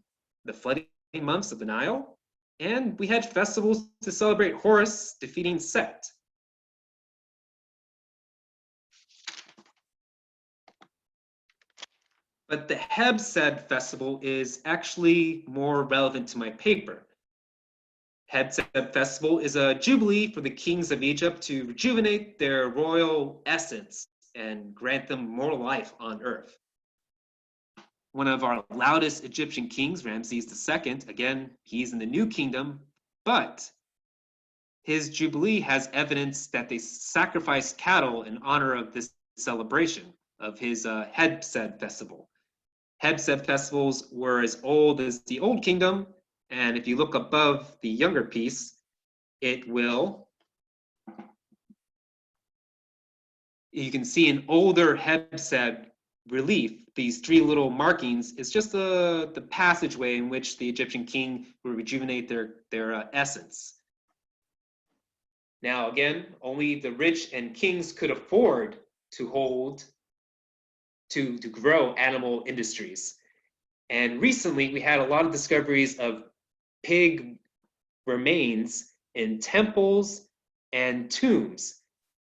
A: flooding months of the Nile. And we had festivals to celebrate Horus defeating Set. But the Hebsed festival is actually more relevant to my paper. Hebsed festival is a jubilee for the kings of Egypt to rejuvenate their royal essence and grant them more life on earth. One of our loudest Egyptian kings, Ramses II, again, he's in the New Kingdom, but his jubilee has evidence that they sacrificed cattle in honor of this celebration of his Hebsed festival. Hebsed festivals were as old as the Old Kingdom, and if you look above the younger piece, you can see an older Hebsed relief. These three little markings is just the passageway in which the Egyptian king would rejuvenate their essence. Now again, only the rich and kings could afford to grow animal industries. And recently we had a lot of discoveries of pig remains in temples and tombs.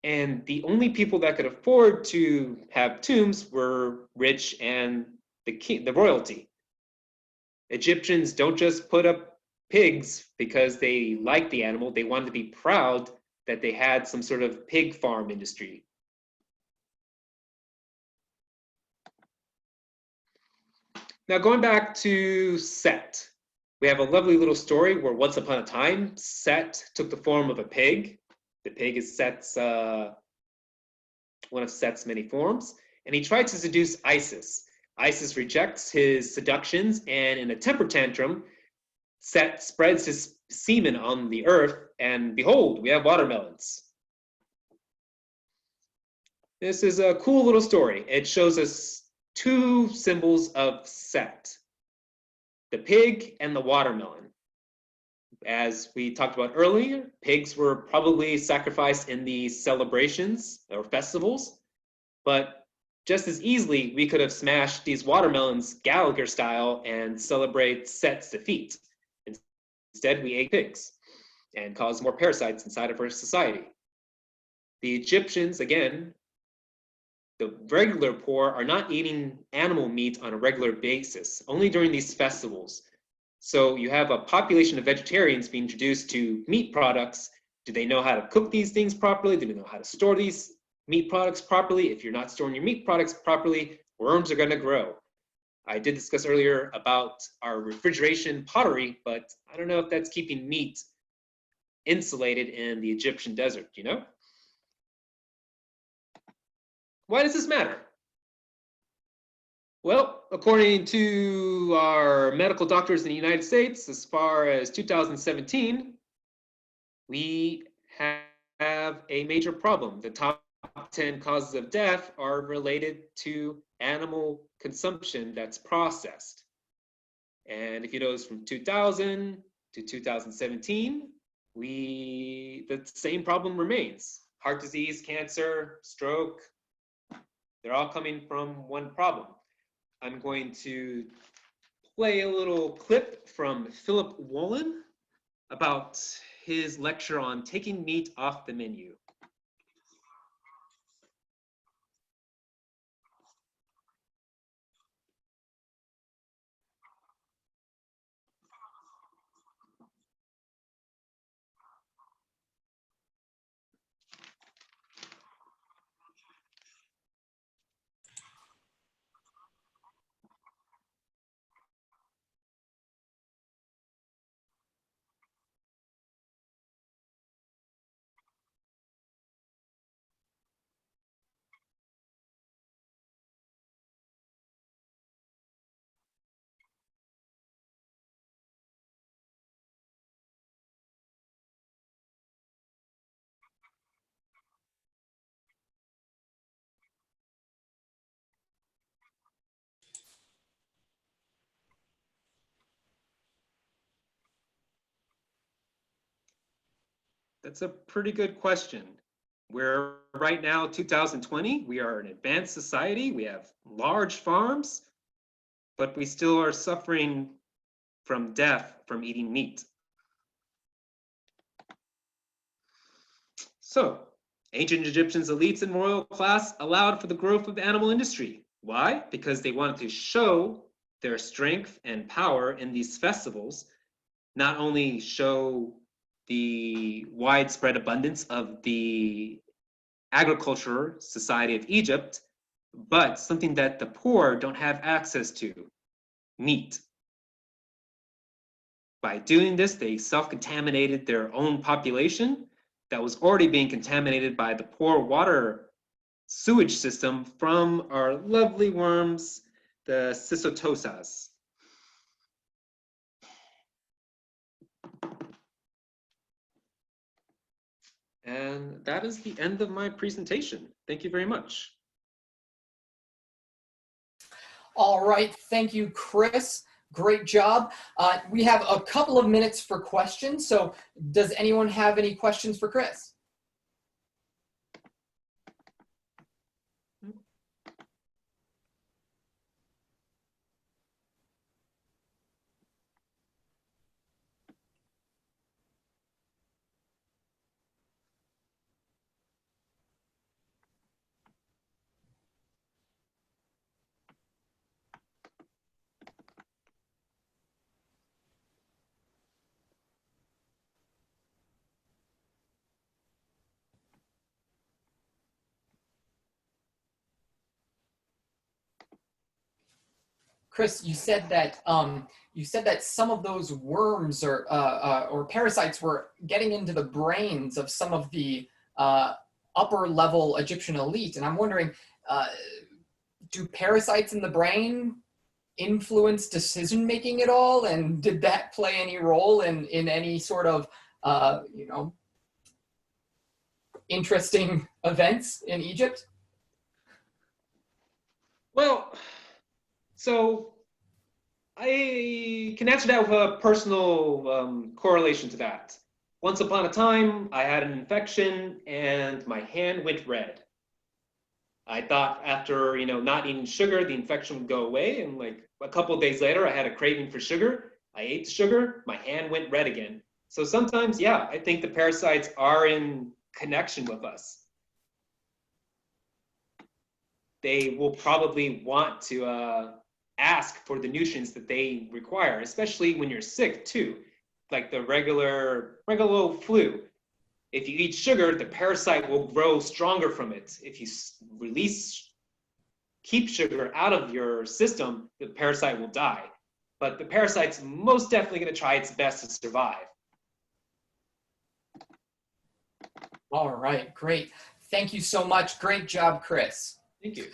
A: And the only people that could afford to have tombs were rich and the royalty. Egyptians don't just put up pigs because they like the animal. They wanted to be proud that they had some sort of pig farm industry. Now going back to Set, we have a lovely little story where once upon a time, Set took the form of a pig. The pig is one of Set's many forms, and he tried to seduce Isis. Isis rejects his seductions, and in a temper tantrum, Set spreads his semen on the earth, and behold, we have watermelons. This is a cool little story. It shows us two symbols of Set, the pig and the watermelon. As we talked about earlier, pigs were probably sacrificed in these celebrations or festivals, but just as easily, we could have smashed these watermelons Gallagher style and celebrate Set's defeat. Instead, we ate pigs and caused more parasites inside of our society. The Egyptians, again, the regular poor are not eating animal meat on a regular basis, only during these festivals. So you have a population of vegetarians being introduced to meat products Do they know how to cook these things properly? Do they know how to store these meat products properly? If you're not storing your meat products properly, worms are going to grow. I did discuss earlier about our refrigeration pottery, but I don't know if that's keeping meat insulated in the Egyptian desert, you know? Why does this matter? Well, according to our medical doctors in the United States, as far as 2017, we have a major problem. The top 10 causes of death are related to animal consumption that's processed. And if you notice from 2000 to 2017, the same problem remains. Heart disease, cancer, stroke, they're all coming from one problem. I'm going to play a little clip from Philip Wolin about his lecture on taking meat off the menu. That's a pretty good question. We're right now, 2020, we are an advanced society. We have large farms, but we still are suffering from death from eating meat. So, ancient Egyptians, elites, and royal class allowed for the growth of the animal industry. Why? Because they wanted to show their strength and power in these festivals, not only show the widespread abundance of the agriculture society of Egypt, but something that the poor don't have access to, meat. By doing this, they self-contaminated their own population that was already being contaminated by the poor water sewage system from our lovely worms, the cystotosas. And that is the end of my presentation. Thank you very much.
B: All right, thank you, Chris. Great job. We have a couple of minutes for questions. So does anyone have any questions for Chris? Chris, you said that some of those worms or parasites were getting into the brains of some of the upper level Egyptian elite, and I'm wondering, do parasites in the brain influence decision making at all? And did that play any role in any sort of interesting events in Egypt?
A: Well, so I can answer that with a personal correlation to that. Once upon a time, I had an infection and my hand went red. I thought after, not eating sugar, the infection would go away. And like a couple of days later, I had a craving for sugar. I ate the sugar, my hand went red again. So sometimes, yeah, I think the parasites are in connection with us. They will probably want to ask for the nutrients that they require, especially when you're sick too, like the regular old flu. If you eat sugar, the parasite will grow stronger from it. If you keep sugar out of your system, the parasite will die. But the parasite's most definitely going to try its best to survive.
B: All right, great. Thank you so much. Great job, Chris.
A: Thank you.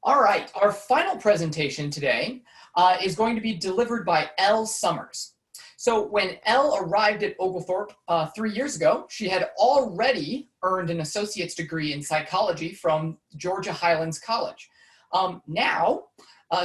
B: All right, our final presentation today is going to be delivered by Elle Summers. So when Elle arrived at Oglethorpe 3 years ago, she had already earned an associate's degree in psychology from Georgia Highlands College. Now,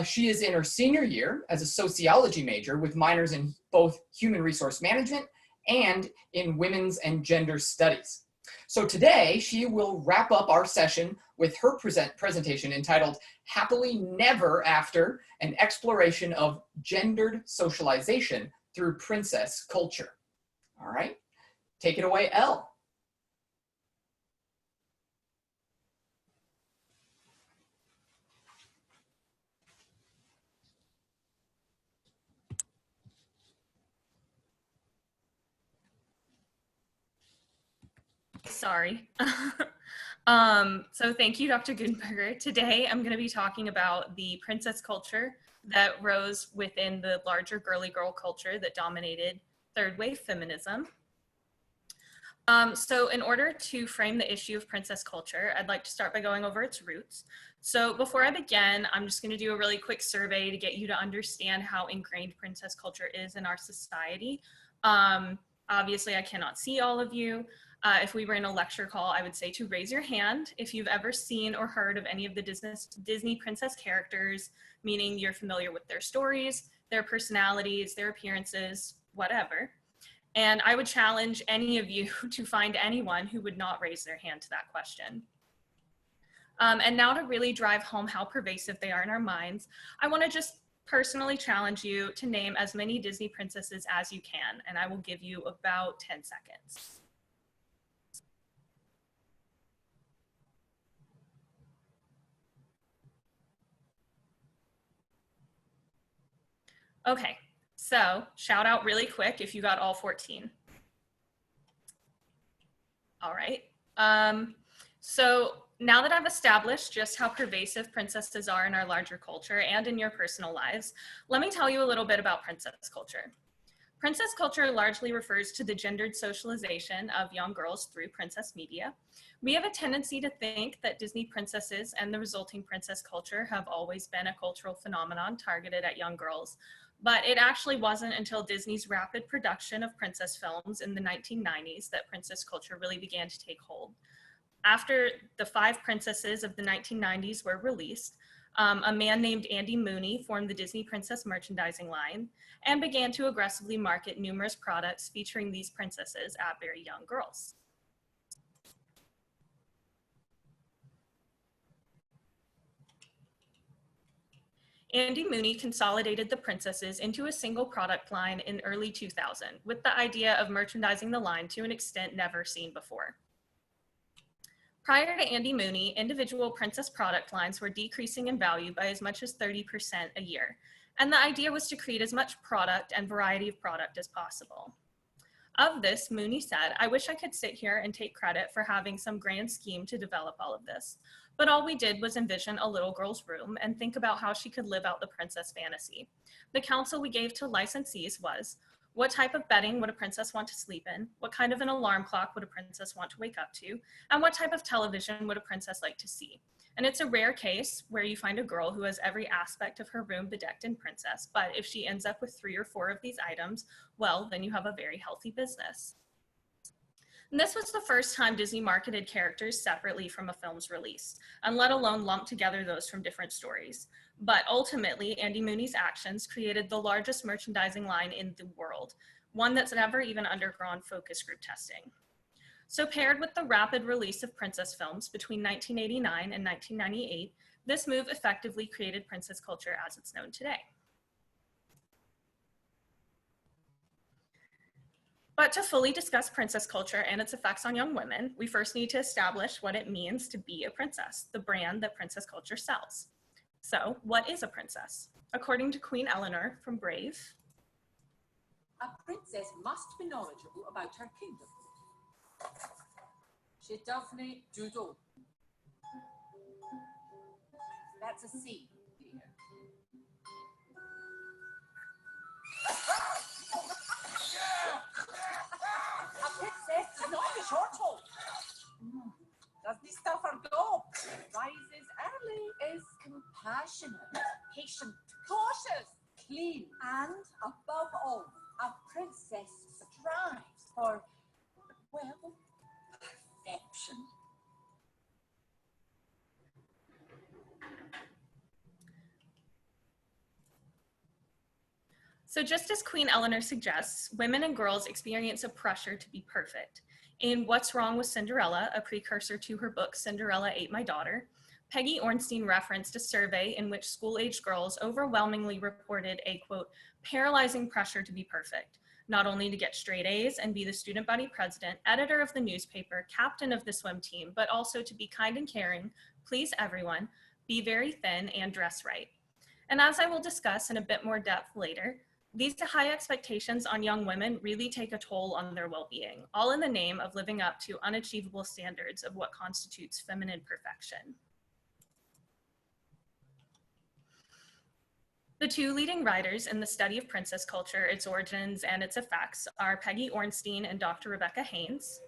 B: she is in her senior year as a sociology major with minors in both human resource management and in women's and gender studies. So today, she will wrap up our session with her presentation entitled Happily Never After, an exploration of gendered socialization through princess culture. All right, take it away, Elle.
C: Sorry. So thank you, Dr. Goodenberger. Today, I'm going to be talking about the princess culture that rose within the larger girly girl culture that dominated third wave feminism. So in order to frame the issue of princess culture, I'd like to start by going over its roots. So before I begin, I'm just going to do a really quick survey to get you to understand how ingrained princess culture is in our society. Obviously, I cannot see all of you. If we were in a lecture call, I would say to raise your hand if you've ever seen or heard of any of the Disney princess characters, meaning you're familiar with their stories, their personalities, their appearances, whatever. And I would challenge any of you to find anyone who would not raise their hand to that question. And now to really drive home how pervasive they are in our minds, I want to just personally challenge you to name as many Disney princesses as you can, and I will give you about 10 seconds. Okay, so shout out really quick if you got all 14. All right. So now that I've established just how pervasive princesses are in our larger culture and in your personal lives, let me tell you a little bit about princess culture. Princess culture largely refers to the gendered socialization of young girls through princess media. We have a tendency to think that Disney princesses and the resulting princess culture have always been a cultural phenomenon targeted at young girls, but it actually wasn't until Disney's rapid production of princess films in the 1990s that princess culture really began to take hold. After the 5 princesses of the 1990s were released, a man named Andy Mooney formed the Disney Princess merchandising line and began to aggressively market numerous products featuring these princesses at very young girls. Andy Mooney consolidated the princesses into a single product line in early 2000 with the idea of merchandising the line to an extent never seen before. Prior to Andy Mooney, individual princess product lines were decreasing in value by as much as 30% a year, and the idea was to create as much product and variety of product as possible. Of this, Mooney said, "I wish I could sit here and take credit for having some grand scheme to develop all of this, but all we did was envision a little girl's room and think about how she could live out the princess fantasy. The counsel we gave to licensees was, what type of bedding would a princess want to sleep in? What kind of an alarm clock would a princess want to wake up to? And what type of television would a princess like to see? And it's a rare case where you find a girl who has every aspect of her room bedecked in princess, but if she ends up with 3 or 4 of these items, well, then you have a very healthy business." And this was the first time Disney marketed characters separately from a film's release, and let alone lumped together those from different stories. But ultimately, Andy Mooney's actions created the largest merchandising line in the world, one that's never even undergone focus group testing. So paired with the rapid release of princess films between 1989 and 1998, this move effectively created princess culture as it's known today. But to fully discuss princess culture and its effects on young women, we first need to establish what it means to be a princess, the brand that princess culture sells. So, what is a princess? According to Queen Eleanor from Brave,
G: "A princess must be knowledgeable about her kingdom. She doesn't doodle. That's a C, dear. A princess does not be short hold. Doesn't stuff her go? Rises early, is compassionate, patient, cautious, clean, and above all, a princess strives for, well, perfection.
C: So just as Queen Eleanor suggests, women and girls experience a pressure to be perfect. In What's Wrong with Cinderella, a precursor to her book Cinderella Ate My Daughter, Peggy Ornstein referenced a survey in which school-aged girls overwhelmingly reported a, quote, paralyzing pressure to be perfect, not only to get straight A's and be the student body president, editor of the newspaper, captain of the swim team, but also to be kind and caring, please everyone, be very thin, and dress right. And as I will discuss in a bit more depth later, these high expectations on young women really take a toll on their well-being, all in the name of living up to unachievable standards of what constitutes feminine perfection. The two leading writers in the study of princess culture, its origins and its effects, are Peggy Ornstein and Dr. Rebecca Haynes.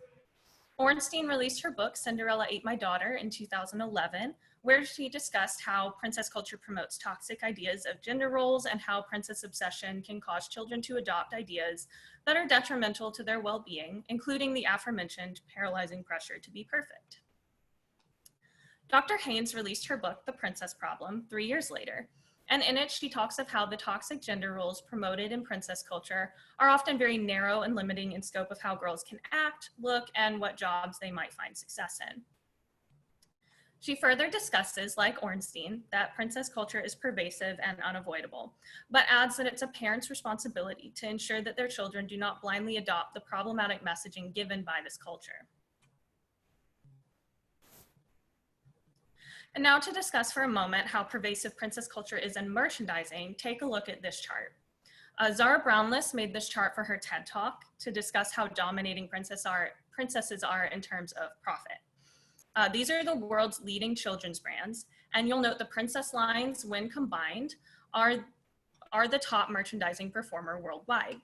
C: Ornstein released her book, Cinderella Ate My Daughter, in 2011, where she discussed how princess culture promotes toxic ideas of gender roles and how princess obsession can cause children to adopt ideas that are detrimental to their well-being, including the aforementioned paralyzing pressure to be perfect. Dr. Haynes released her book, The Princess Problem, 3 years later, and in it she talks of how the toxic gender roles promoted in princess culture are often very narrow and limiting in scope of how girls can act, look, and what jobs they might find success in. She further discusses, like Ornstein, that princess culture is pervasive and unavoidable, but adds that it's a parent's responsibility to ensure that their children do not blindly adopt the problematic messaging given by this culture. And now to discuss for a moment how pervasive princess culture is in merchandising, take a look at this chart. Zara Brownless made this chart for her TED Talk to discuss how dominating princesses are in terms of profit. These are the world's leading children's brands, and you'll note the princess lines, when combined, are the top merchandising performer worldwide.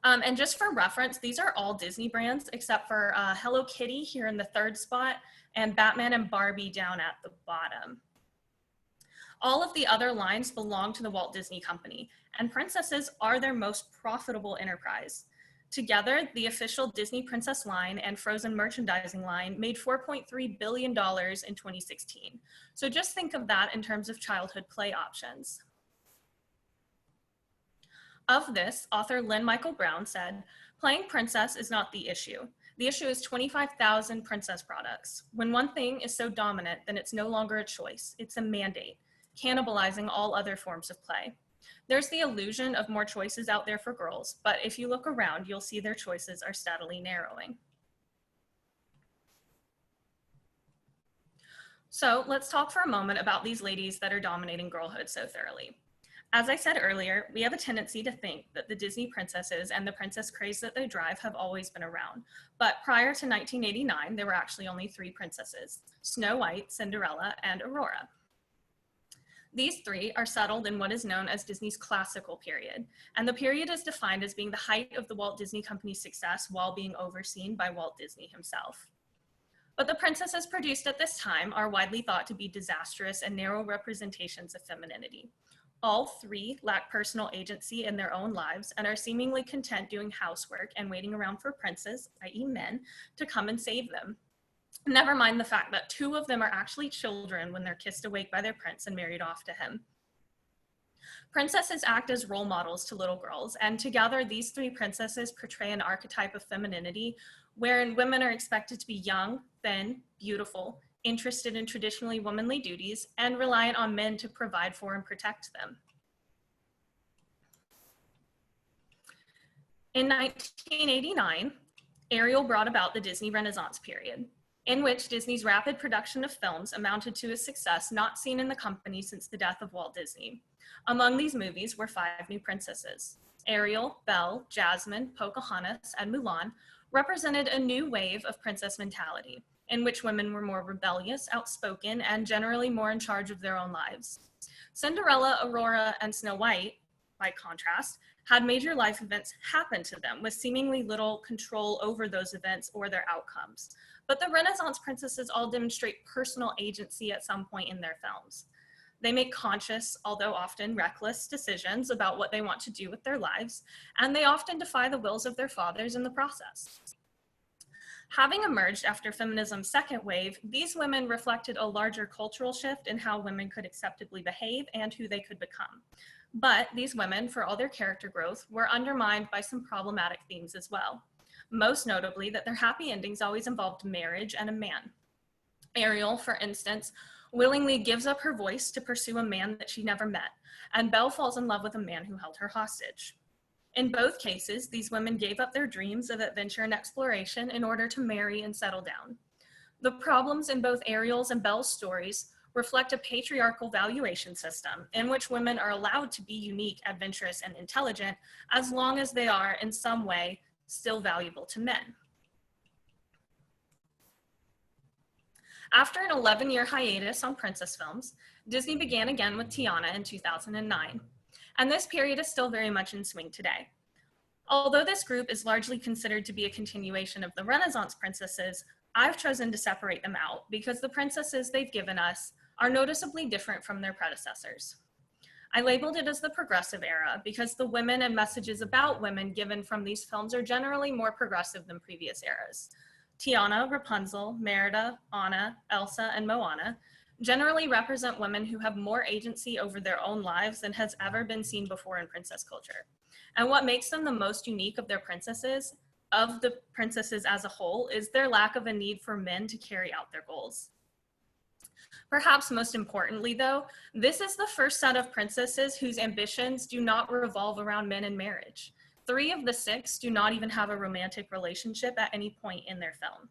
C: And just for reference, these are all Disney brands except for Hello Kitty here in the third spot and Batman and Barbie down at the bottom. All of the other lines belong to the Walt Disney Company, and princesses are their most profitable enterprise. Together, the official Disney Princess line and Frozen merchandising line made $4.3 billion in 2016. So just think of that in terms of childhood play options. Of this, author Lynn Michael Brown said, playing princess is not the issue. The issue is 25,000 princess products. When one thing is so dominant, then it's no longer a choice, it's a mandate, cannibalizing all other forms of play. There's the illusion of more choices out there for girls, but if you look around, you'll see their choices are steadily narrowing. So let's talk for a moment about these ladies that are dominating girlhood so thoroughly. As I said earlier, we have a tendency to think that the Disney princesses and the princess craze that they drive have always been around. But prior to 1989, there were actually only 3 princesses: Snow White, Cinderella, and Aurora. These 3 are settled in what is known as Disney's classical period, and the period is defined as being the height of the Walt Disney Company's success while being overseen by Walt Disney himself. But the princesses produced at this time are widely thought to be disastrous and narrow representations of femininity. All 3 lack personal agency in their own lives and are seemingly content doing housework and waiting around for princes, i.e. men, to come and save them. Never mind the fact that 2 of them are actually children when they're kissed awake by their prince and married off to him. Princesses act as role models to little girls, and together these 3 princesses portray an archetype of femininity wherein women are expected to be young, thin, beautiful, interested in traditionally womanly duties, and reliant on men to provide for and protect them. In 1989, Ariel brought about the Disney Renaissance period, in which Disney's rapid production of films amounted to a success not seen in the company since the death of Walt Disney. Among these movies were 5 new princesses. Ariel, Belle, Jasmine, Pocahontas, and Mulan represented a new wave of princess mentality, in which women were more rebellious, outspoken, and generally more in charge of their own lives. Cinderella, Aurora, and Snow White, by contrast, had major life events happen to them with seemingly little control over those events or their outcomes. But the Renaissance princesses all demonstrate personal agency at some point in their films. They make conscious, although often reckless, decisions about what they want to do with their lives, and they often defy the wills of their fathers in the process. Having emerged after feminism's second wave, these women reflected a larger cultural shift in how women could acceptably behave and who they could become. But these women, for all their character growth, were undermined by some problematic themes as well. Most notably, that their happy endings always involved marriage and a man. Ariel, for instance, willingly gives up her voice to pursue a man that she never met, and Belle falls in love with a man who held her hostage. In both cases, these women gave up their dreams of adventure and exploration in order to marry and settle down. The problems in both Ariel's and Belle's stories reflect a patriarchal valuation system in which women are allowed to be unique, adventurous, and intelligent as long as they are in some way still valuable to men. After an 11-year hiatus on princess films, Disney began again with Tiana in 2009. And this period is still very much in swing today. Although this group is largely considered to be a continuation of the Renaissance princesses, I've chosen to separate them out because the princesses they've given us are noticeably different from their predecessors. I labeled it as the progressive era because the women and messages about women given from these films are generally more progressive than previous eras. Tiana, Rapunzel, Merida, Anna, Elsa, and Moana generally represent women who have more agency over their own lives than has ever been seen before in princess culture. And what makes them the most unique of the princesses as a whole, is their lack of a need for men to carry out their goals. Perhaps most importantly though, this is the first set of princesses whose ambitions do not revolve around men and marriage. 3 of the 6 do not even have a romantic relationship at any point in their film.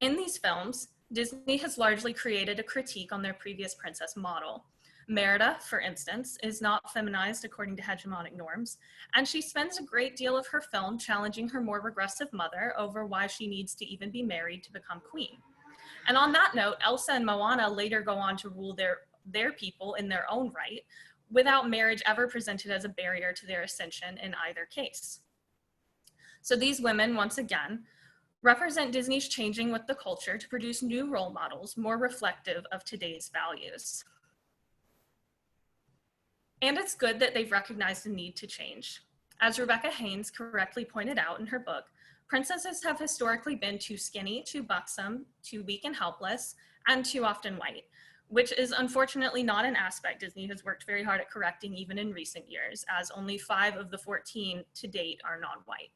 C: In these films, Disney has largely created a critique on their previous princess model. Merida, for instance, is not feminized according to hegemonic norms, and she spends a great deal of her film challenging her more regressive mother over why she needs to even be married to become queen. And on that note, Elsa and Moana later go on to rule their people in their own right, without marriage ever presented as a barrier to their ascension in either case. So these women, once again, represent Disney's changing with the culture to produce new role models more reflective of today's values. And it's good that they've recognized the need to change. As Rebecca Haynes correctly pointed out in her book, princesses have historically been too skinny, too buxom, too weak and helpless, and too often white, which is unfortunately not an aspect Disney has worked very hard at correcting even in recent years, as only 5 of the 14 to date are non-white.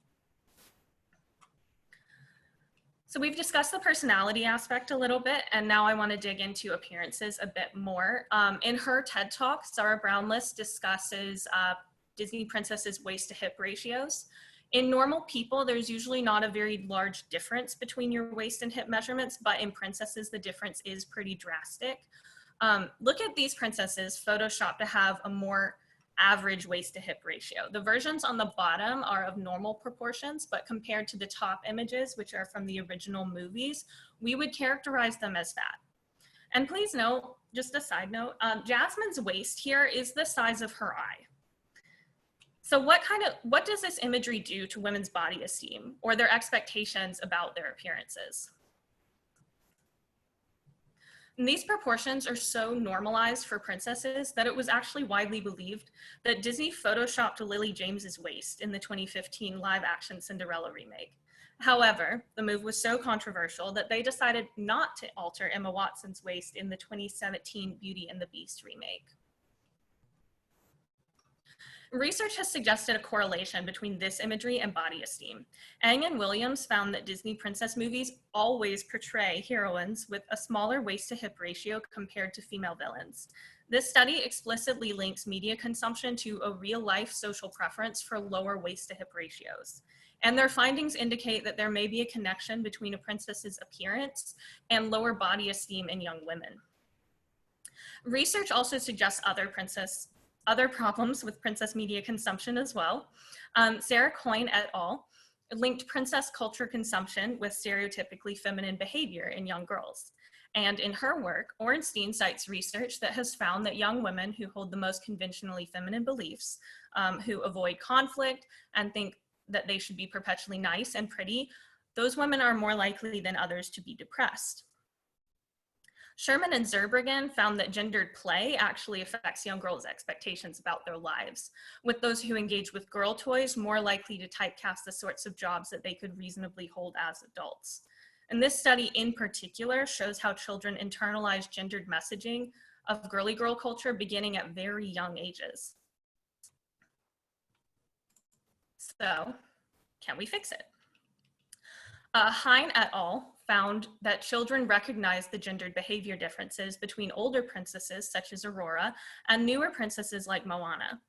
C: So we've discussed the personality aspect a little bit, and now I want to dig into appearances a bit more. In her TED Talk, Sarah Brownless discusses Disney princesses' waist to hip ratios. In normal people, there's usually not a very large difference between your waist and hip measurements, but in princesses, the difference is pretty drastic. Look at these princesses photoshopped to have a more average waist to hip ratio. The versions on the bottom are of normal proportions, but compared to the top images, which are from the original movies, we would characterize them as fat. And please note, just a side note, Jasmine's waist here is the size of her eye. So what does this imagery do to women's body esteem or their expectations about their appearances? And these proportions are so normalized for princesses that it was actually widely believed that Disney photoshopped Lily James's waist in the 2015 live-action Cinderella remake. However, the move was so controversial that they decided not to alter Emma Watson's waist in the 2017 Beauty and the Beast remake. Research has suggested a correlation between this imagery and body esteem. Ang and Williams found that Disney princess movies always portray heroines with a smaller waist to hip ratio compared to female villains. This study explicitly links media consumption to a real-life social preference for lower waist to hip ratios. And their findings indicate that there may be a connection between a princess's appearance and lower body esteem in young women. Research also suggests other problems with princess media consumption as well. Sarah Coyne et al. linked princess culture consumption with stereotypically feminine behavior in young girls. And in her work, Orenstein cites research that has found that young women who hold the most conventionally feminine beliefs, who avoid conflict and think that they should be perpetually nice and pretty, those women are more likely than others to be depressed. Sherman and Zurbriggen found that gendered play actually affects young girls' expectations about their lives, with those who engage with girl toys more likely to typecast the sorts of jobs that they could reasonably hold as adults. And this study in particular shows how children internalize gendered messaging of girly girl culture beginning at very young ages. So, can we fix it? Hein et al. Found that children recognize the gendered behavior differences between older princesses such as Aurora and newer princesses like Moana.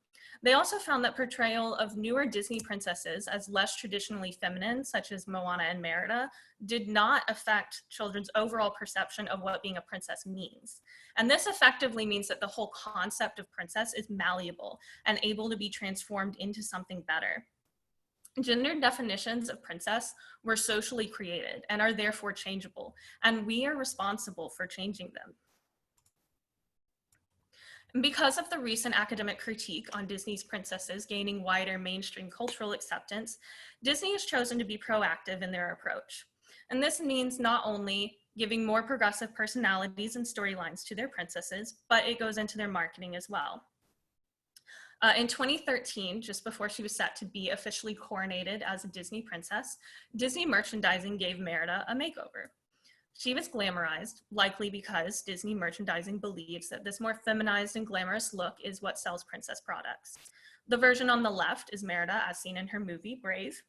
C: They also found that portrayal of newer Disney princesses as less traditionally feminine, such as Moana and Merida, did not affect children's overall perception of what being a princess means. And this effectively means that the whole concept of princess is malleable and able to be transformed into something better. Gendered definitions of princess were socially created and are therefore changeable, and we are responsible for changing them. And because of the recent academic critique on Disney's princesses gaining wider mainstream cultural acceptance, Disney has chosen to be proactive in their approach. And this means not only giving more progressive personalities and storylines to their princesses, but it goes into their marketing as well. In 2013, just before she was set to be officially coronated as a Disney princess, Disney merchandising gave Merida a makeover. She was glamorized, likely because Disney merchandising believes that this more feminized and glamorous look is what sells princess products. The version on the left is Merida as seen in her movie, Brave,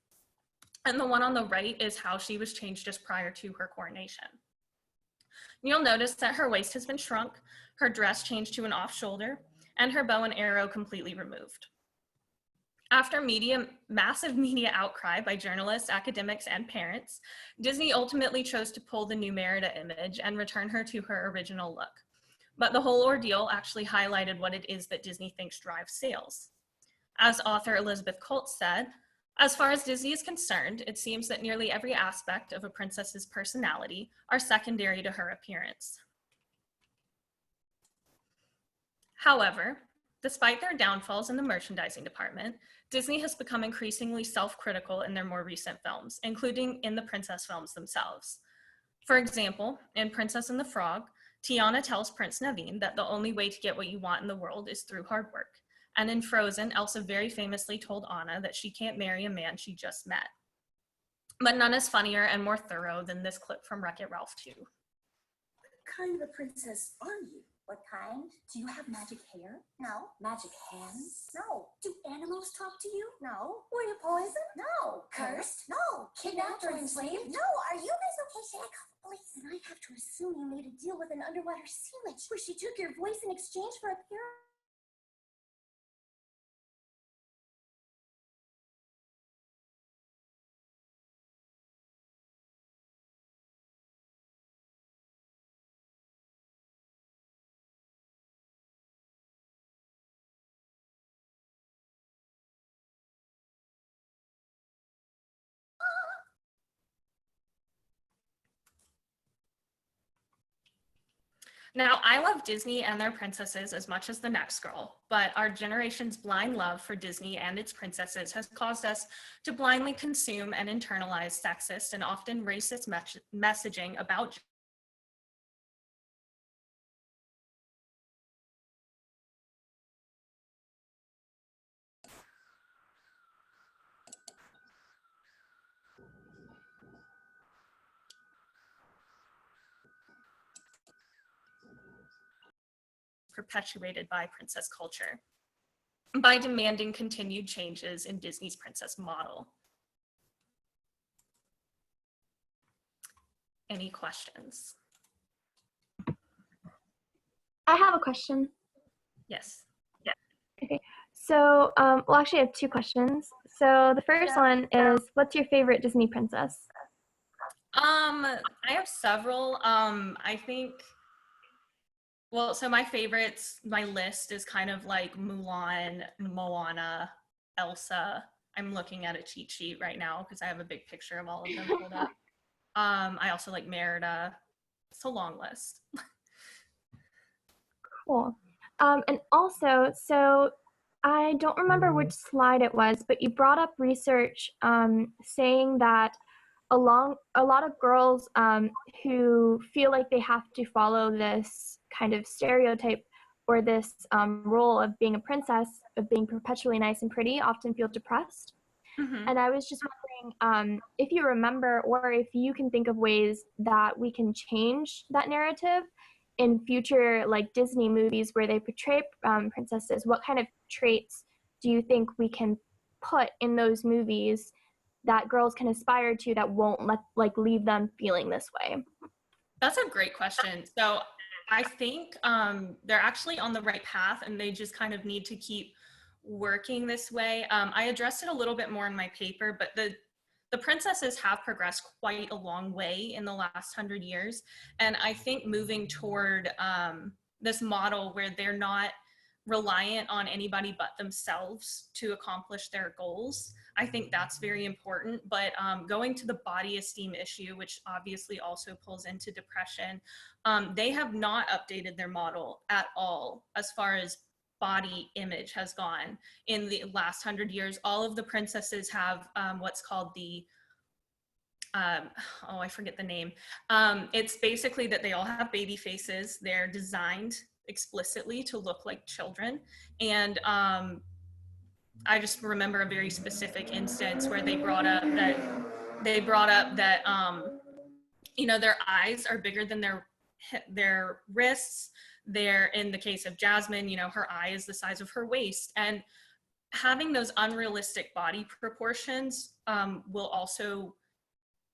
C: and the one on the right is how she was changed just prior to her coronation. You'll notice that her waist has been shrunk, her dress changed to an off-shoulder, and her bow and arrow completely removed. After massive media outcry by journalists, academics, and parents, Disney ultimately chose to pull the new Merida image and return her to her original look. But the whole ordeal actually highlighted what it is that Disney thinks drives sales. As author Elizabeth Colt said, as far as Disney is concerned, it seems that nearly every aspect of a princess's personality are secondary to her appearance. However, despite their downfalls in the merchandising department, Disney has become increasingly self-critical in their more recent films, including in the princess films themselves. For example, in Princess and the Frog, Tiana tells Prince Naveen that the only way to get what you want in the world is through hard work. And in Frozen, Elsa very famously told Anna that she can't marry a man she just met. But none is funnier and more thorough than this clip from Wreck-It Ralph 2.
H: What kind of a princess are you? What kind? Do you have magic hair? No. Magic hands? No. Do animals talk to you? No. Were you poisoned? No. Cursed? No. Kidnapped or enslaved? No. Are you guys okay? Say I call the police. And I have to assume you made a deal with an underwater sea witch where she took your voice in exchange for a pair.
C: Now, I love Disney and their princesses as much as the next girl, but our generation's blind love for Disney and its princesses has caused us to blindly consume and internalize sexist and often racist messaging about perpetuated by princess culture, by demanding continued changes in Disney's princess model. Any questions?
I: I have a question.
C: Yes.
I: Okay, so well, actually, I have two questions. So the first one is, what's your favorite Disney princess?
C: I have several. I think, well, so my favorites, my list is kind of like Mulan, Moana, Elsa, I'm looking at a cheat sheet right now because I have a big picture of all of them pulled up. I also like Merida. It's a long list.
I: Cool. And also, so I don't remember which slide it was, but you brought up research saying that a lot of girls who feel like they have to follow this kind of stereotype or this role of being a princess, of being perpetually nice and pretty, often feel depressed.
C: Mm-hmm.
I: And I was just wondering if you remember, or if you can think of ways that we can change that narrative in future, like Disney movies where they portray princesses. What kind of traits do you think we can put in those movies that girls can aspire to that won't leave them feeling this way?
C: That's a great question. So I think they're actually on the right path, and they just kind of need to keep working this way. I addressed it a little bit more in my paper, but the princesses have progressed quite a long way in the last 100 years. And I think moving toward this model where they're not reliant on anybody but themselves to accomplish their goals, I think that's very important. But going to the body esteem issue, which obviously also pulls into depression, they have not updated their model at all as far as body image has gone in the last 100 years. All of the princesses have what's called the, I forget the name. It's basically that they all have baby faces. They're designed explicitly to look like children. And I just remember a very specific instance where they brought up that you know, their eyes are bigger than their wrists. They're, in the case of Jasmine, you know, her eye is the size of her waist. And having those unrealistic body proportions will also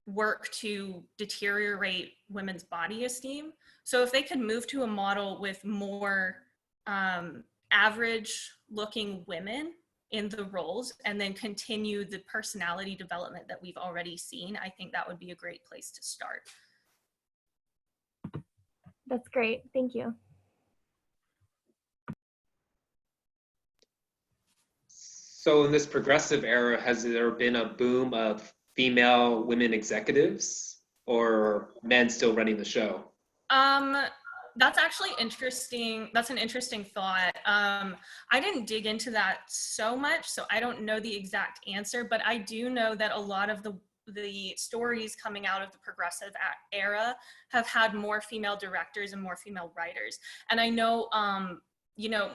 C: work to deteriorate women's body esteem. So if they could move to a model with more average looking women in the roles and then continue the personality development that we've already seen, I think that would be a great place to start.
I: That's great. Thank you.
A: So in this progressive era, has there been a boom of female women executives, or men still running the show?
C: That's actually interesting. That's an interesting thought. I didn't dig into that so much, so I don't know the exact answer, but I do know that a lot of the stories coming out of the progressive era have had more female directors and more female writers. And I know, you know,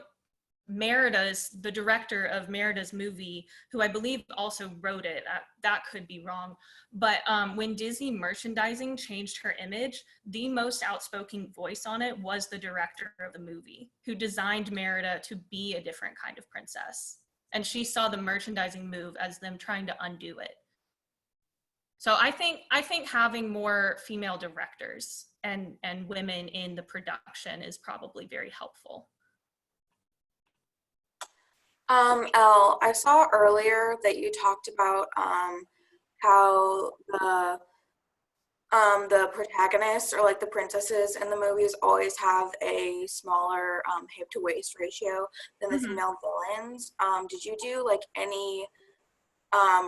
C: the director of Merida's movie, who I believe also wrote it, that could be wrong, but when Disney merchandising changed her image, the most outspoken voice on it was the director of the movie, who designed Merida to be a different kind of princess. And she saw the merchandising move as them trying to undo it. So I think having more female directors and women in the production is probably very helpful.
J: Elle, I saw earlier that you talked about how the protagonists, or like the princesses in the movies, always have a smaller hip to waist ratio than the female villains. Did you do like any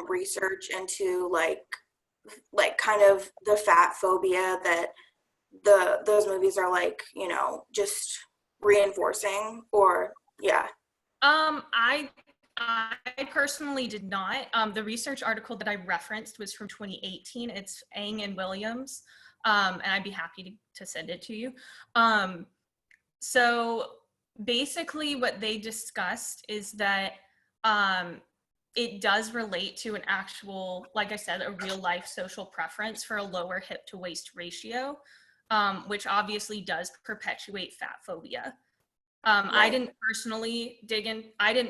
J: research into like kind of the fat phobia that those movies are, like, you know, just reinforcing? Or yeah.
C: I personally did not. The research article that I referenced was from 2018. It's Ang and Williams, and I'd be happy to send it to you. So basically what they discussed is that it does relate to an actual, like I said, a real life social preference for a lower hip to waist ratio, which obviously does perpetuate fat phobia. I didn't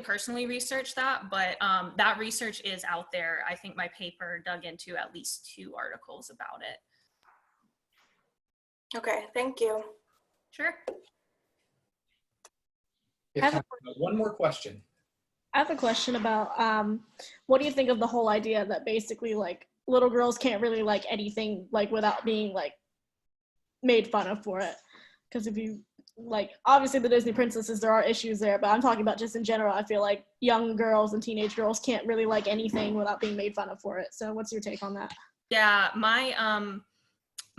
C: personally research that, but that research is out there. I think my paper dug into at least 2 articles about it.
J: Okay, thank you.
C: Sure.
B: One more question.
D: I have a question about what do you think of the whole idea that basically like little girls can't really like anything like without being like made fun of for it? Because if you like, obviously the Disney princesses, there are issues there, but I'm talking about just in general. I feel like young girls and teenage girls can't really like anything without being made fun of for it. So what's your take on that?
C: Yeah, my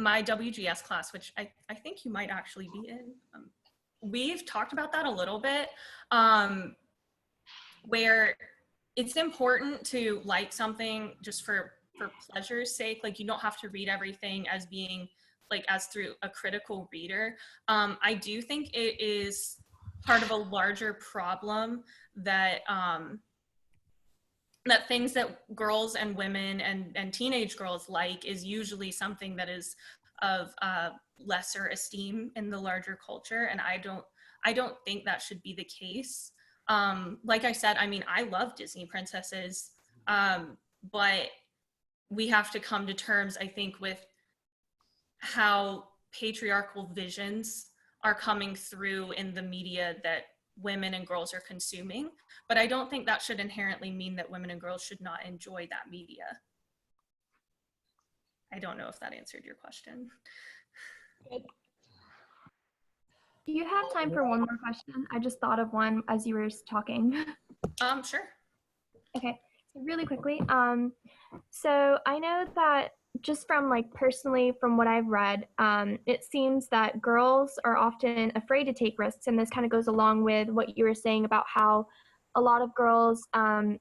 C: WGS class, which I think you might actually be in, we've talked about that a little bit, where it's important to like something just for pleasure's sake. Like, you don't have to read everything as being like as through a critical reader. I do think it is part of a larger problem that that things that girls and women and teenage girls like is usually something that is of lesser esteem in the larger culture, and I don't think that should be the case. Like I said, I mean, I love Disney princesses, but we have to come to terms, I think, with how patriarchal visions are coming through in the media that women and girls are consuming. But I don't think that should inherently mean that women and girls should not enjoy that media. I don't know if that answered your question.
I: Do you have time for one more question? I just thought of one as you were talking.
C: Sure.
I: Okay, so really quickly. So I know that just from like personally from what I've read, it seems that girls are often afraid to take risks, and this kind of goes along with what you were saying about how a lot of girls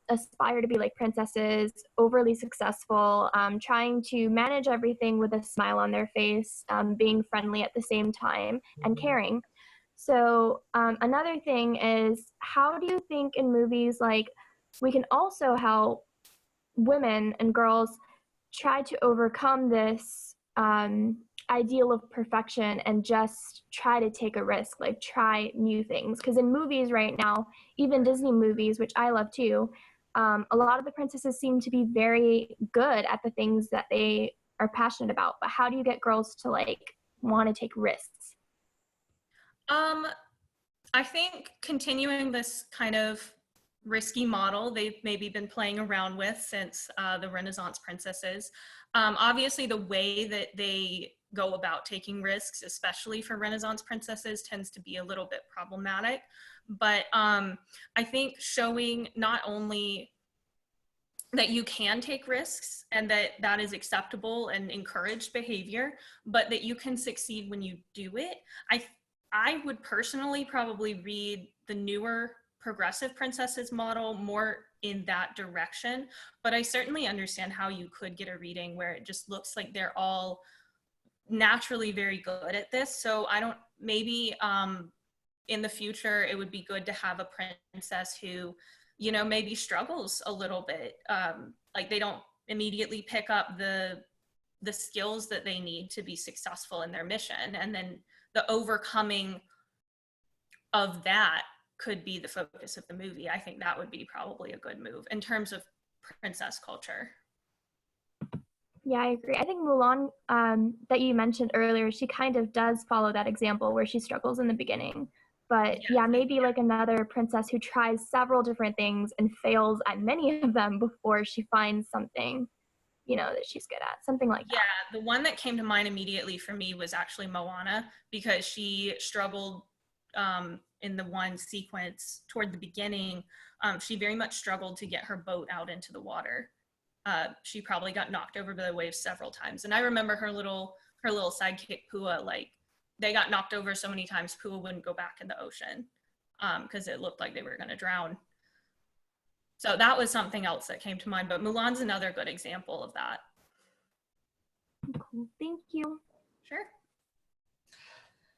I: aspire to be like princesses, overly successful, trying to manage everything with a smile on their face, being friendly at the same time, and caring. So another thing is, how do you think in movies like we can also help women and girls try to overcome this ideal of perfection and just try to take a risk, like try new things? Because in movies right now, even Disney movies, which I love too, a lot of the princesses seem to be very good at the things that they are passionate about. But how do you get girls to like want to take risks?
C: I think continuing this kind of risky model they've maybe been playing around with since the Renaissance princesses. Obviously, the way that they go about taking risks, especially for Renaissance princesses, tends to be a little bit problematic. But I think showing not only that you can take risks and that that is acceptable and encouraged behavior, but that you can succeed when you do it. I would personally probably read the newer progressive princesses model more in that direction, but I certainly understand how you could get a reading where it just looks like they're all naturally very good at this. So I don't, maybe in the future it would be good to have a princess who, you know, maybe struggles a little bit, like they don't immediately pick up the skills that they need to be successful in their mission, and then the overcoming of that could be the focus of the movie. I think that would be probably a good move in terms of princess culture.
I: Yeah, I agree. I think Mulan, that you mentioned earlier, she kind of does follow that example where she struggles in the beginning. But yeah, maybe like another princess who tries several different things and fails at many of them before she finds something, you know, that she's good at, something like that.
C: Yeah, the one that came to mind immediately for me was actually Moana, because she struggled in the one sequence toward the beginning. She very much struggled to get her boat out into the water. She probably got knocked over by the waves several times. And I remember her little sidekick, Pua, like they got knocked over so many times, Pua wouldn't go back in the ocean because it looked like they were going to drown. So that was something else that came to mind, but Mulan's another good example of that.
I: Cool. Thank you.
C: Sure.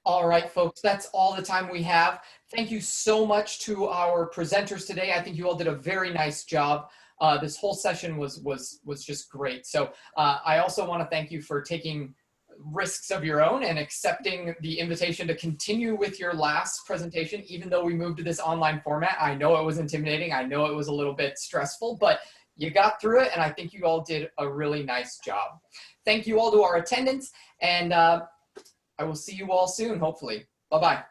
B: All right, folks, that's all the time we have. Thank you so much to our presenters today. I think you all did a very nice job. This whole session was just great. So I also want to thank you for taking risks of your own and accepting the invitation to continue with your last presentation, even though we moved to this online format. I know it was intimidating. I know it was a little bit stressful, but you got through it, and I think you all did a really nice job. Thank you all to our attendants, and I will see you all soon, hopefully. Bye-bye.